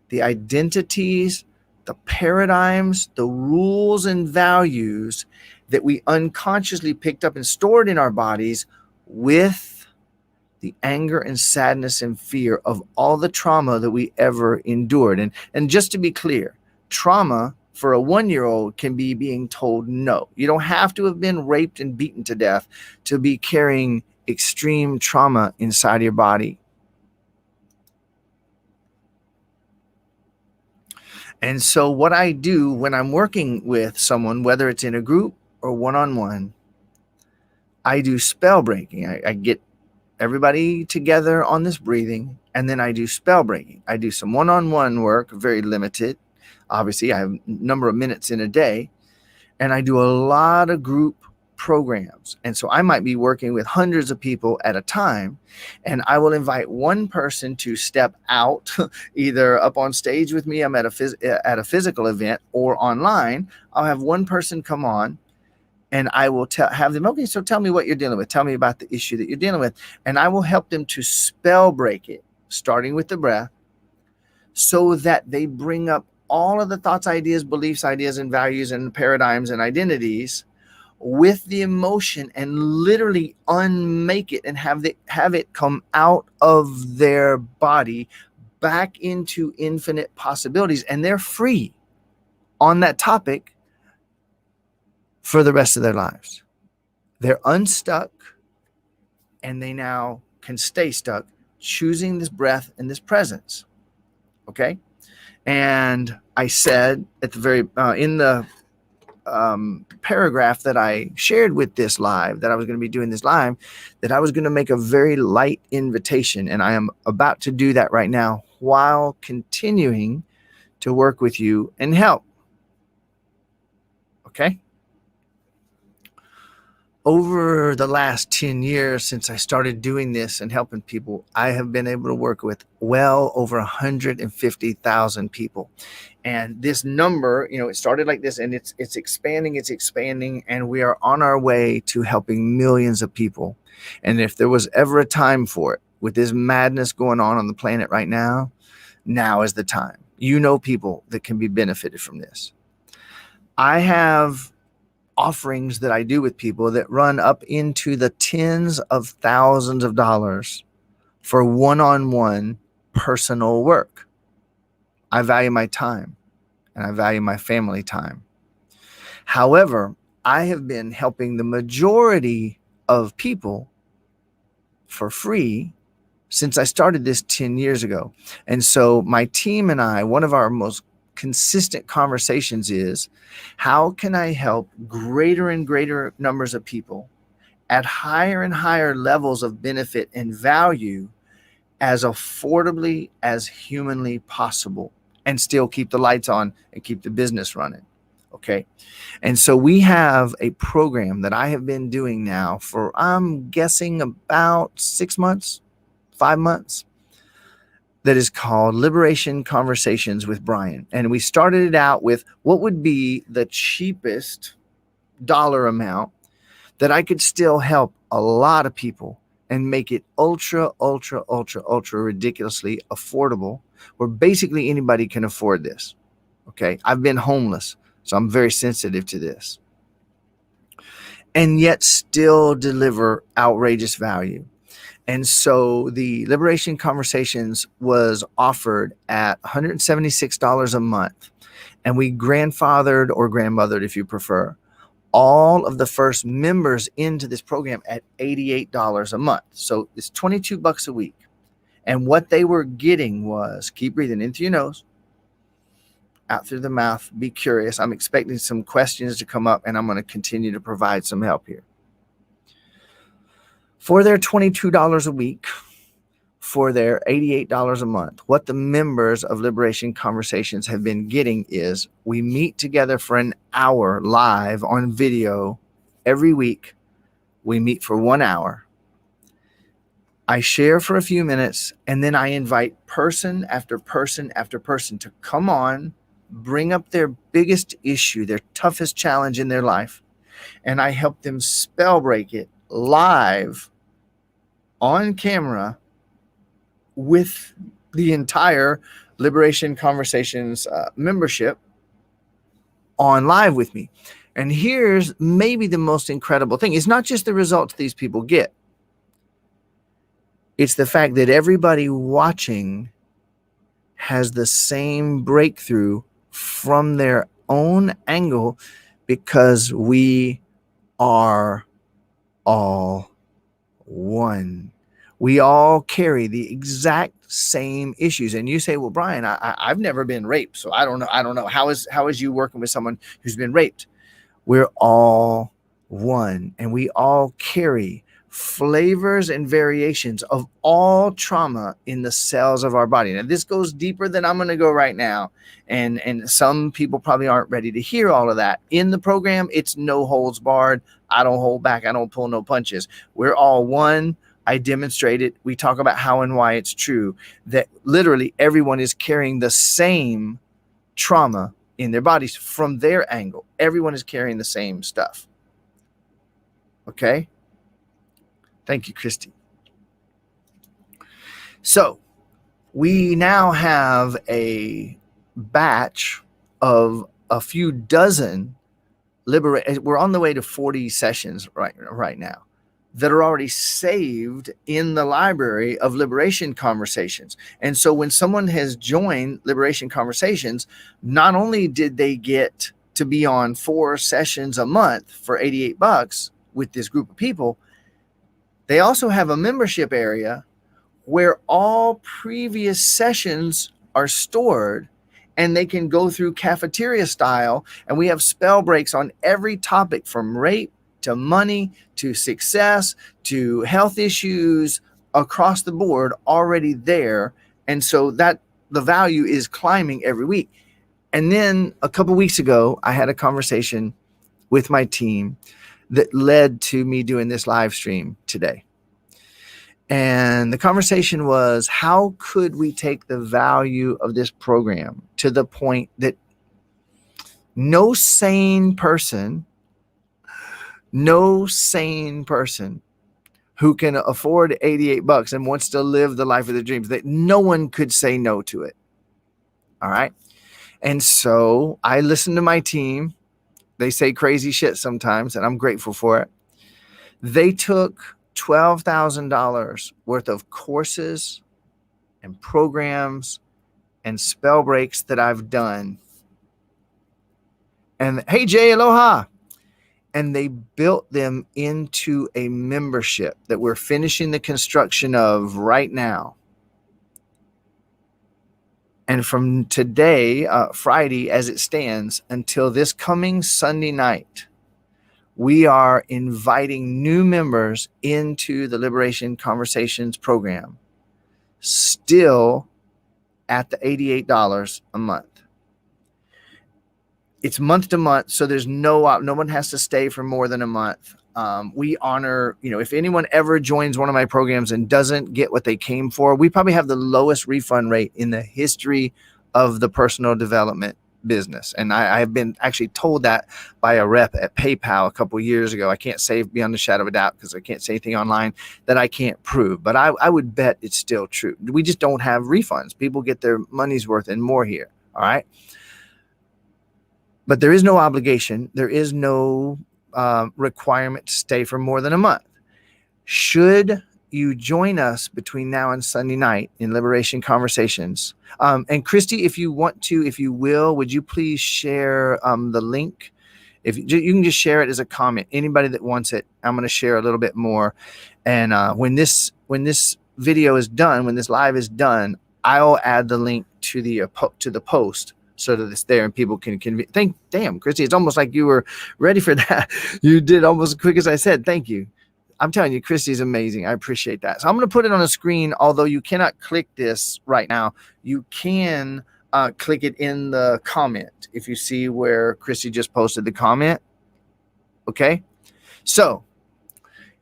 the identities, the paradigms, the rules and values that we unconsciously picked up and stored in our bodies with the anger and sadness and fear of all the trauma that we ever endured. And just to be clear, trauma for a 1-year-old can be being told no. You don't have to have been raped and beaten to death to be carrying extreme trauma inside your body. And so what I do when I'm working with someone, whether it's in a group or one-on-one, I do spell breaking. I get everybody together on this breathing, and then I do spell breaking. I do some one-on-one work, very limited. Obviously, I have a number of minutes in a day, and I do a lot of group programs. And so I might be working with hundreds of people at a time, and I will invite one person to step out, either up on stage with me, I'm at a physical event, or online. I'll have one person come on, and I will have them, okay, so tell me what you're dealing with. Tell me about the issue that you're dealing with. And I will help them to spell break it, starting with the breath, so that they bring up all of the thoughts, ideas, beliefs, ideas, and values, and paradigms and identities with the emotion, and literally unmake it and have it come out of their body back into infinite possibilities. And they're free on that topic for the rest of their lives. They're unstuck, and they now can stay stuck, choosing this breath and this presence. Okay. And I said at the very in the paragraph that I shared with this live, that I was going to be doing this live, that I was going to make a very light invitation. And I am about to do that right now while continuing to work with you and help. Okay. Over the last 10 years since I started doing this and helping people, I have been able to work with well over 150,000 people. And this number, it started like this, and it's expanding, and we are on our way to helping millions of people. And if there was ever a time for it, with this madness going on the planet right now, now is the time. People that can be benefited from this. I have offerings that I do with people that run up into the tens of thousands of dollars for one-on-one personal work. I value my time, and I value my family time. However, I have been helping the majority of people for free since I started this 10 years ago. And so my team and I, one of our most consistent conversations is, how can I help greater and greater numbers of people at higher and higher levels of benefit and value as affordably as humanly possible, and still keep the lights on and keep the business running. Okay. And so we have a program that I have been doing now for, I'm guessing, about 6 months, 5 months, that is called Liberation Conversations with Brian. And we started it out with what would be the cheapest dollar amount that I could still help a lot of people and make it ultra ridiculously affordable, where basically anybody can afford this. Okay. I've been homeless, so I'm very sensitive to this, and yet still deliver outrageous value. And so the Liberation Conversations was offered at $176 a month. And we grandfathered, or grandmothered if you prefer, all of the first members into this program at $88 a month. So it's $22 a week. And what they were getting was, keep breathing in through your nose, out through the mouth, be curious. I'm expecting some questions to come up, and I'm going to continue to provide some help here. For their $22 a week, for their $88 a month, what the members of Liberation Conversations have been getting is, we meet together for an hour live on video every week. We meet for 1 hour. I share for a few minutes, and then I invite person after person after person to come on, bring up their biggest issue, their toughest challenge in their life, and I help them spell break it live on camera with the entire Liberation Conversations membership on live with me. And here's maybe the most incredible thing. It's not just the results these people get. It's the fact that everybody watching has the same breakthrough from their own angle, because we are all one. We all carry the exact same issues. And you say, well, Brian, I've never been raped, so I don't know. How is you working with someone who's been raped? We're all one, and we all carry flavors and variations of all trauma in the cells of our body. Now, this goes deeper than I'm going to go right now. And some people probably aren't ready to hear all of that. In the program, it's no holds barred. I don't hold back. I don't pull no punches. We're all one. I demonstrate it. We talk about how and why it's true, that literally everyone is carrying the same trauma in their bodies from their angle. Everyone is carrying the same stuff. Okay? Thank you, Christy. So we now have a batch of a few dozen we're on the way to 40 sessions right now that are already saved in the library of Liberation Conversations. And so when someone has joined Liberation Conversations, not only did they get to be on 4 sessions a month for $88 with this group of people, they also have a membership area where all previous sessions are stored, and they can go through cafeteria style. And we have spell breaks on every topic, from rape to money to success to health issues, across the board, already there. And so that the value is climbing every week. And then a couple weeks ago, I had a conversation with my team that led to me doing this live stream today. And the conversation was, how could we take the value of this program to the point that no sane person who can afford $88 and wants to live the life of their dreams, that no one could say no to it. All right. And so I listen to my team. They say crazy shit sometimes, and I'm grateful for it. They took $12,000 worth of courses and programs and spell breaks that I've done. And hey, Jay, aloha. and they built them into a membership that we're finishing the construction of right now. And from today, Friday, as it stands, until this coming Sunday night, we are inviting new members into the Liberation Conversations program, still at the $88 a month. It's month to month, so there's no one has to stay for more than a month. We honor, if anyone ever joins one of my programs and doesn't get what they came for, we probably have the lowest refund rate in the history of the personal development business. And I have been actually told that by a rep at PayPal a couple of years ago. I can't say beyond a shadow of a doubt because I can't say anything online that I can't prove, but I would bet it's still true. We just don't have refunds. People get their money's worth and more here. All right. But there is no obligation. There is no requirement to stay for more than a month. Should you join us between now and Sunday night in Liberation Conversations? And Christy, if you want to, if you will, would you please share the link? If you can just share it as a comment. Anybody that wants it, I'm going to share a little bit more. And when this video is done, when this live is done, I'll add the link to the post, so that it's there and people can damn, Christy, it's almost like you were ready for that. You did almost as quick as I said. Thank you. I'm telling you, Christy's amazing. I appreciate that. So I'm going to put it on a screen, although you cannot click this right now. You can click it in the comment if you see where Christy just posted the comment. Okay. So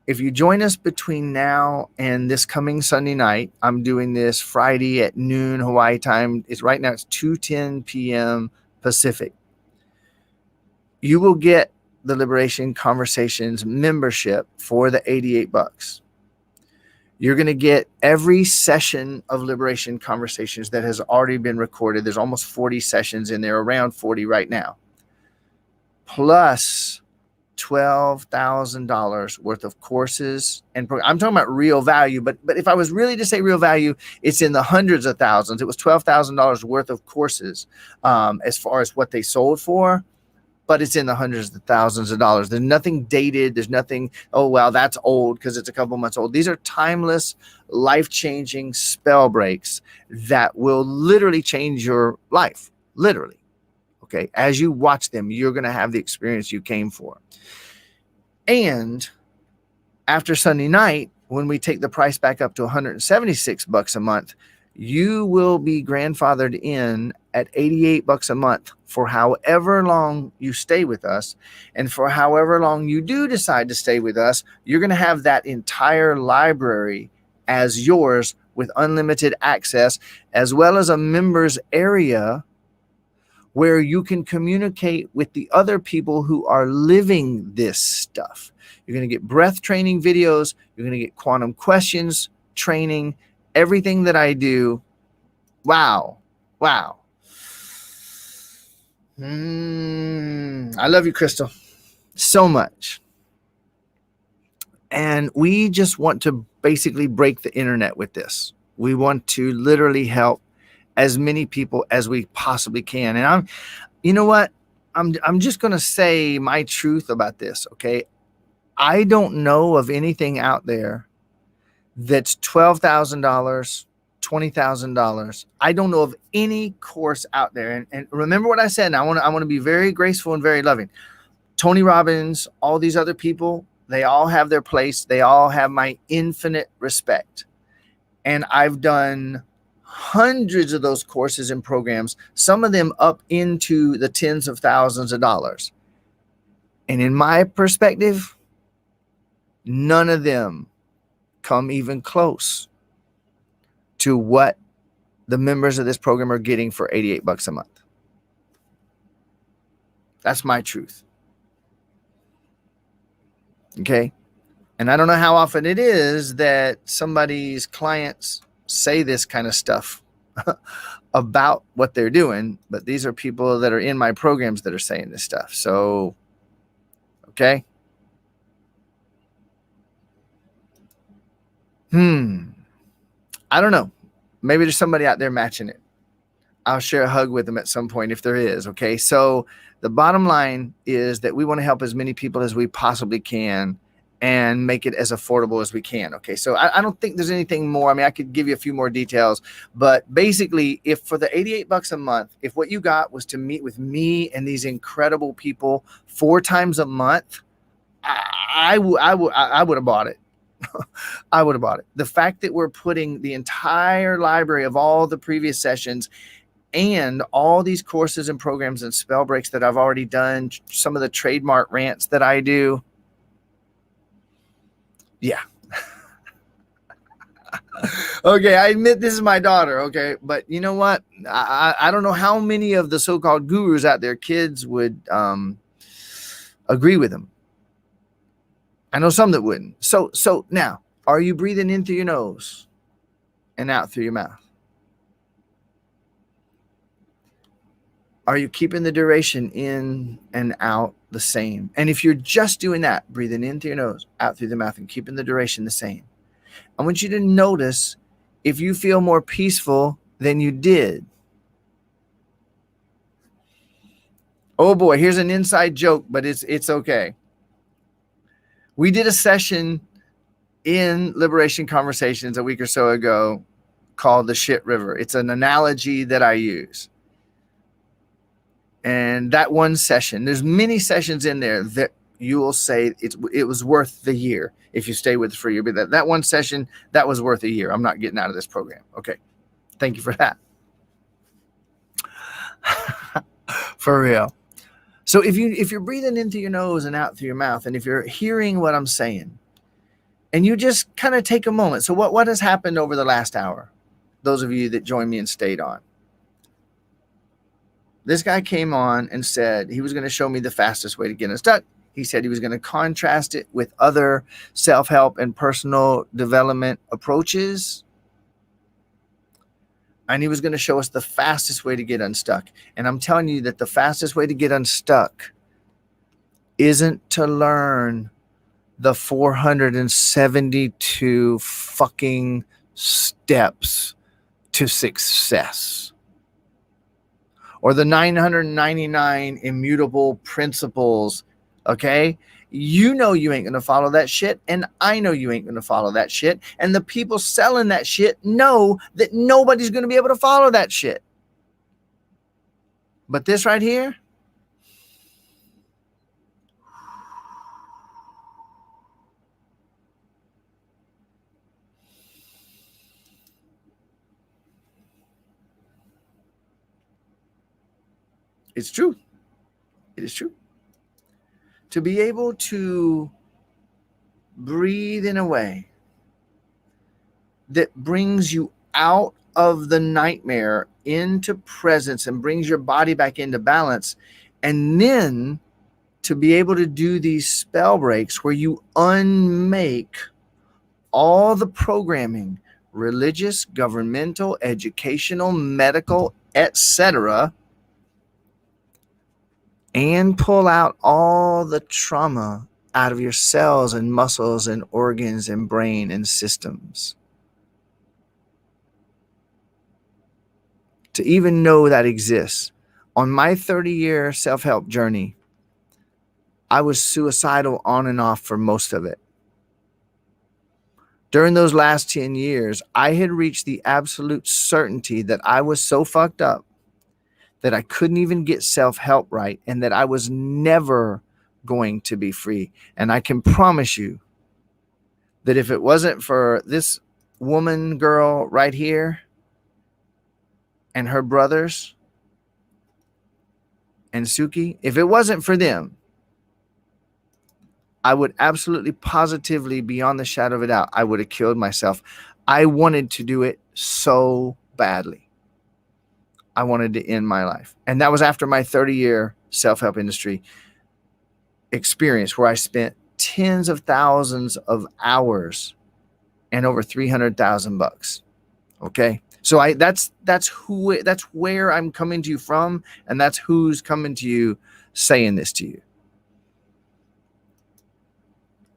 if you join us between now and this coming Sunday night, I'm doing this Friday at noon Hawaii time. Right now it's 2:10 p.m. Pacific. You will get the Liberation Conversations membership for the $88. You're going to get every session of Liberation Conversations that has already been recorded. There's almost 40 sessions in there, around 40 right now, plus $12,000 worth of courses and I'm talking about real value, but if I was really to say real value, it's in the hundreds of thousands. It was $12,000 worth of courses as far as what they sold for, but it's in the hundreds of thousands of dollars. There's nothing dated. There's nothing, oh, well, that's old because it's a couple months old. These are timeless, life-changing spell breaks that will literally change your life, literally. Okay, as you watch them, you're going to have the experience you came for. And after Sunday night, when we take the price back up to $176 a month, you will be grandfathered in at $88 a month for however long you stay with us. And for however long you do decide to stay with us, you're going to have that entire library as yours with unlimited access, as well as a members area where you can communicate with the other people who are living this stuff. You're going to get breath training videos. You're going to get quantum questions training, everything that I do. Wow. Wow. I love you, Crystal, so much. And we just want to basically break the internet with this. We want to literally help as many people as we possibly can. And you know what? I'm just going to say my truth about this. Okay. I don't know of anything out there that's $12,000, $20,000. I don't know of any course out there. And remember what I said. And I want to be very graceful and very loving. Tony Robbins, all these other people, they all have their place. They all have my infinite respect. And I've done hundreds of those courses and programs, some of them up into the tens of thousands of dollars. And in my perspective, none of them come even close to what the members of this program are getting for $88 a month. That's my truth. Okay. And I don't know how often it is that somebody's clients say this kind of stuff about what they're doing, but these are people that are in my programs that are saying this stuff. So, okay. I don't know. Maybe there's somebody out there matching it. I'll share a hug with them at some point if there is. Okay. So the bottom line is that we want to help as many people as we possibly can and make it as affordable as we can. Okay. So I don't think there's anything more. I mean, I could give you a few more details, but basically, if for the $88 a month, if what you got was to meet with me and these incredible people 4 times a month, I would have bought it. I would have bought it. The fact that we're putting the entire library of all the previous sessions and all these courses and programs and spell breaks that I've already done, some of the trademark rants that I do. Yeah. Okay, I admit this is my daughter, okay? But you know what? I don't know how many of the so-called gurus out there, kids, would agree with them. I know some that wouldn't. So now, are you breathing in through your nose and out through your mouth? Are you keeping the duration in and out the same? And if you're just doing that, breathing in through your nose, out through the mouth, and keeping the duration the same, I want you to notice if you feel more peaceful than you did. Oh boy, here's an inside joke, but it's okay. We did a session in Liberation Conversations a week or so ago called the Shit River. It's an analogy that I use. And that one session, there's many sessions in there that you will say it was worth the year if you stay with it for a year. But that one session, that was worth a year. I'm not getting out of this program. Okay. Thank you for that. For real. So if you're breathing in through your nose and out through your mouth, and if you're hearing what I'm saying, and you just kind of take a moment. So what has happened over the last hour? Those of you that joined me and stayed on. This guy came on and said he was going to show me the fastest way to get unstuck. He said he was going to contrast it with other self-help and personal development approaches. And he was going to show us the fastest way to get unstuck. And I'm telling you that the fastest way to get unstuck isn't to learn the 472 fucking steps to success, or the 999 immutable principles. Okay. You know you ain't going to follow that shit. And I know you ain't going to follow that shit. And the people selling that shit know that nobody's going to be able to follow that shit. But this right here, it's true. It is true. To be able to breathe in a way that brings you out of the nightmare into presence and brings your body back into balance, and then to be able to do these spell breaks where you unmake all the programming, religious, governmental, educational, medical, etc., and pull out all the trauma out of your cells and muscles and organs and brain and systems. To even know that exists. On my 30-year self-help journey, I was suicidal on and off for most of it. During those last 10 years, I had reached the absolute certainty that I was so fucked up that I couldn't even get self-help right, and that I was never going to be free. And I can promise you that if it wasn't for this woman, girl right here, and her brothers and Suki, if it wasn't for them, I would absolutely, positively, beyond the shadow of a doubt, I would have killed myself. I wanted to do it so badly. I wanted to end my life. And that was after my 30-year self-help industry experience, where I spent tens of thousands of hours and over $300,000. Okay. So that's where I'm coming to you from. And that's who's coming to you saying this to you.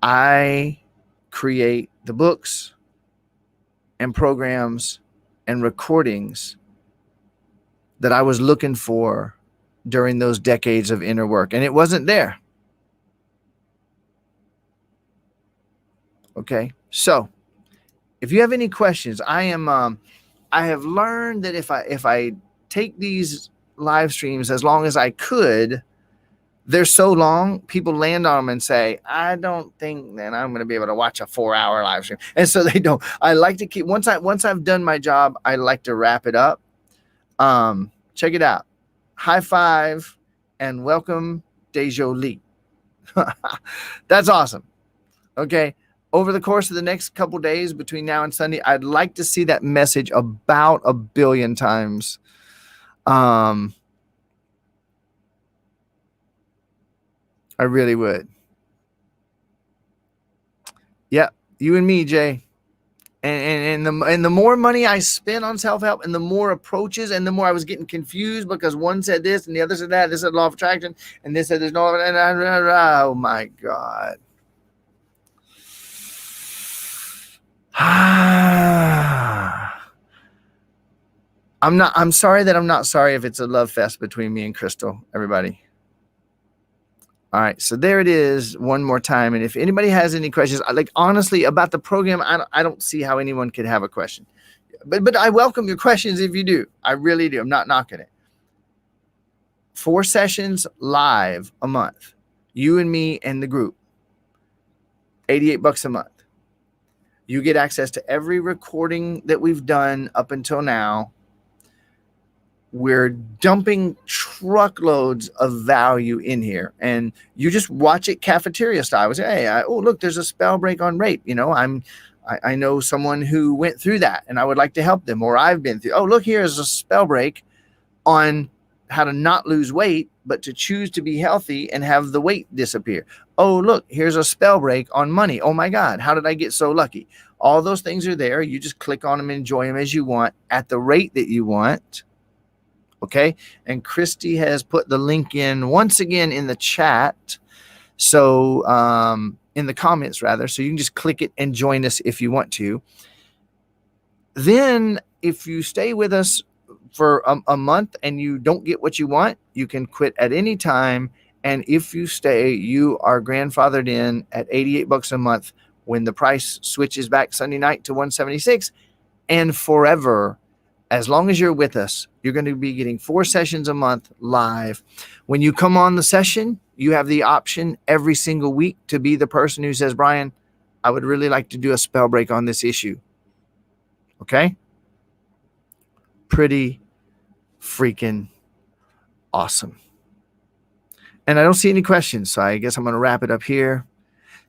I create the books and programs and recordings that I was looking for during those decades of inner work, and it wasn't there. Okay, so if you have any questions, I have learned that if I take these live streams as long as I could, they're so long, people land on them and say, I don't think that I'm going to be able to watch a 4-hour live stream. And so they don't. I like to keep, once I've done my job, I like to wrap it up. Check it out. High five and welcome, Dejolie. That's awesome. Okay. Over the course of the next couple days between now and Sunday, I'd like to see that message about 1 billion times. I really would. Yeah, you and me, Jay. And the more money I spent on self-help and the more approaches and the more I was getting confused because one said this and the other said that. This said law of attraction and this said there's no. Oh my God. I'm sorry that I'm not sorry if it's a love fest between me and Crystal, everybody. All right, so there it is one more time. And if anybody has any questions, like honestly about the program, I don't see how anyone could have a question. But I welcome your questions if you do. I really do. I'm not knocking it. 4 sessions live a month. You and me and the group. $88 a month. You get access to every recording that we've done up until now. We're dumping truckloads of value in here, and you just watch it cafeteria style. I say, hey, look, there's a spell break on rape. You know, I know someone who went through that, and I would like to help them, or I've been through. Oh, look, here's a spell break on how to not lose weight, but to choose to be healthy and have the weight disappear. Oh, look, here's a spell break on money. Oh my God, how did I get so lucky? All those things are there. You just click on them and enjoy them as you want at the rate that you want. Okay. And Christy has put the link in once again in the chat. So, in the comments rather, so you can just click it and join us if you want to. Then if you stay with us for a month and you don't get what you want, you can quit at any time. And if you stay, you are grandfathered in at $88 a month when the price switches back Sunday night to $176 and forever. As long as you're with us, you're going to be getting 4 sessions a month live. When you come on the session, you have the option every single week to be the person who says, Brian, I would really like to do a spell break on this issue. Okay? Pretty freaking awesome. And I don't see any questions, so I guess I'm going to wrap it up here.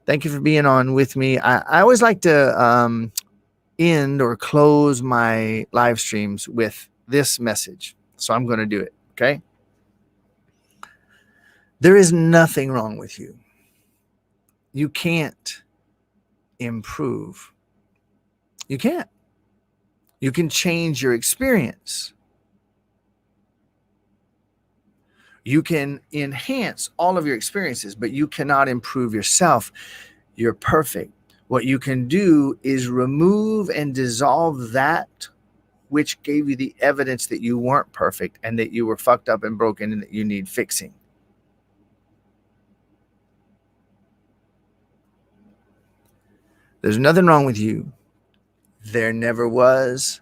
Thank you for being on with me. I always like to end or close my live streams with this message. So I'm going to do it. Okay. There is nothing wrong with you. You can't improve. You can't. You can change your experience. You can enhance all of your experiences, but you cannot improve yourself. You're perfect. What you can do is remove and dissolve that which gave you the evidence that you weren't perfect and that you were fucked up and broken and that you need fixing. There's nothing wrong with you. There never was.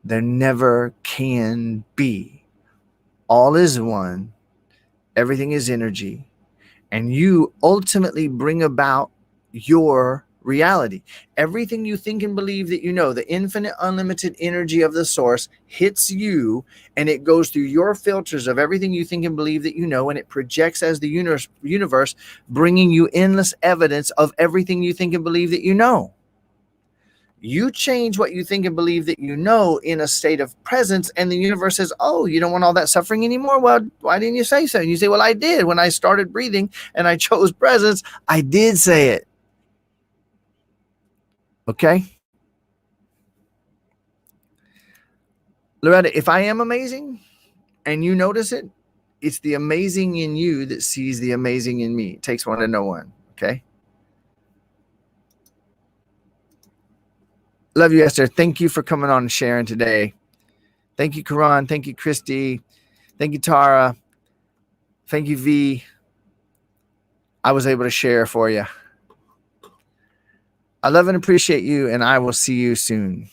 There never can be. All is one. Everything is energy. And you ultimately bring about your reality. Everything you think and believe that you know, the infinite, unlimited energy of the source hits you, and it goes through your filters of everything you think and believe that you know, and it projects as the universe, bringing you endless evidence of everything you think and believe that you know. You change what you think and believe that you know in a state of presence, and the universe says, oh, you don't want all that suffering anymore? Well, why didn't you say so? And you say, well, I did. When I started breathing and I chose presence, I did say it. Okay? Loretta, if I am amazing and you notice it, it's the amazing in you that sees the amazing in me. It takes one to know one. Okay? Love you, Esther. Thank you for coming on and sharing today. Thank you, Karan. Thank you, Christy. Thank you, Tara. Thank you, V. I was able to share for you. I love and appreciate you, and I will see you soon.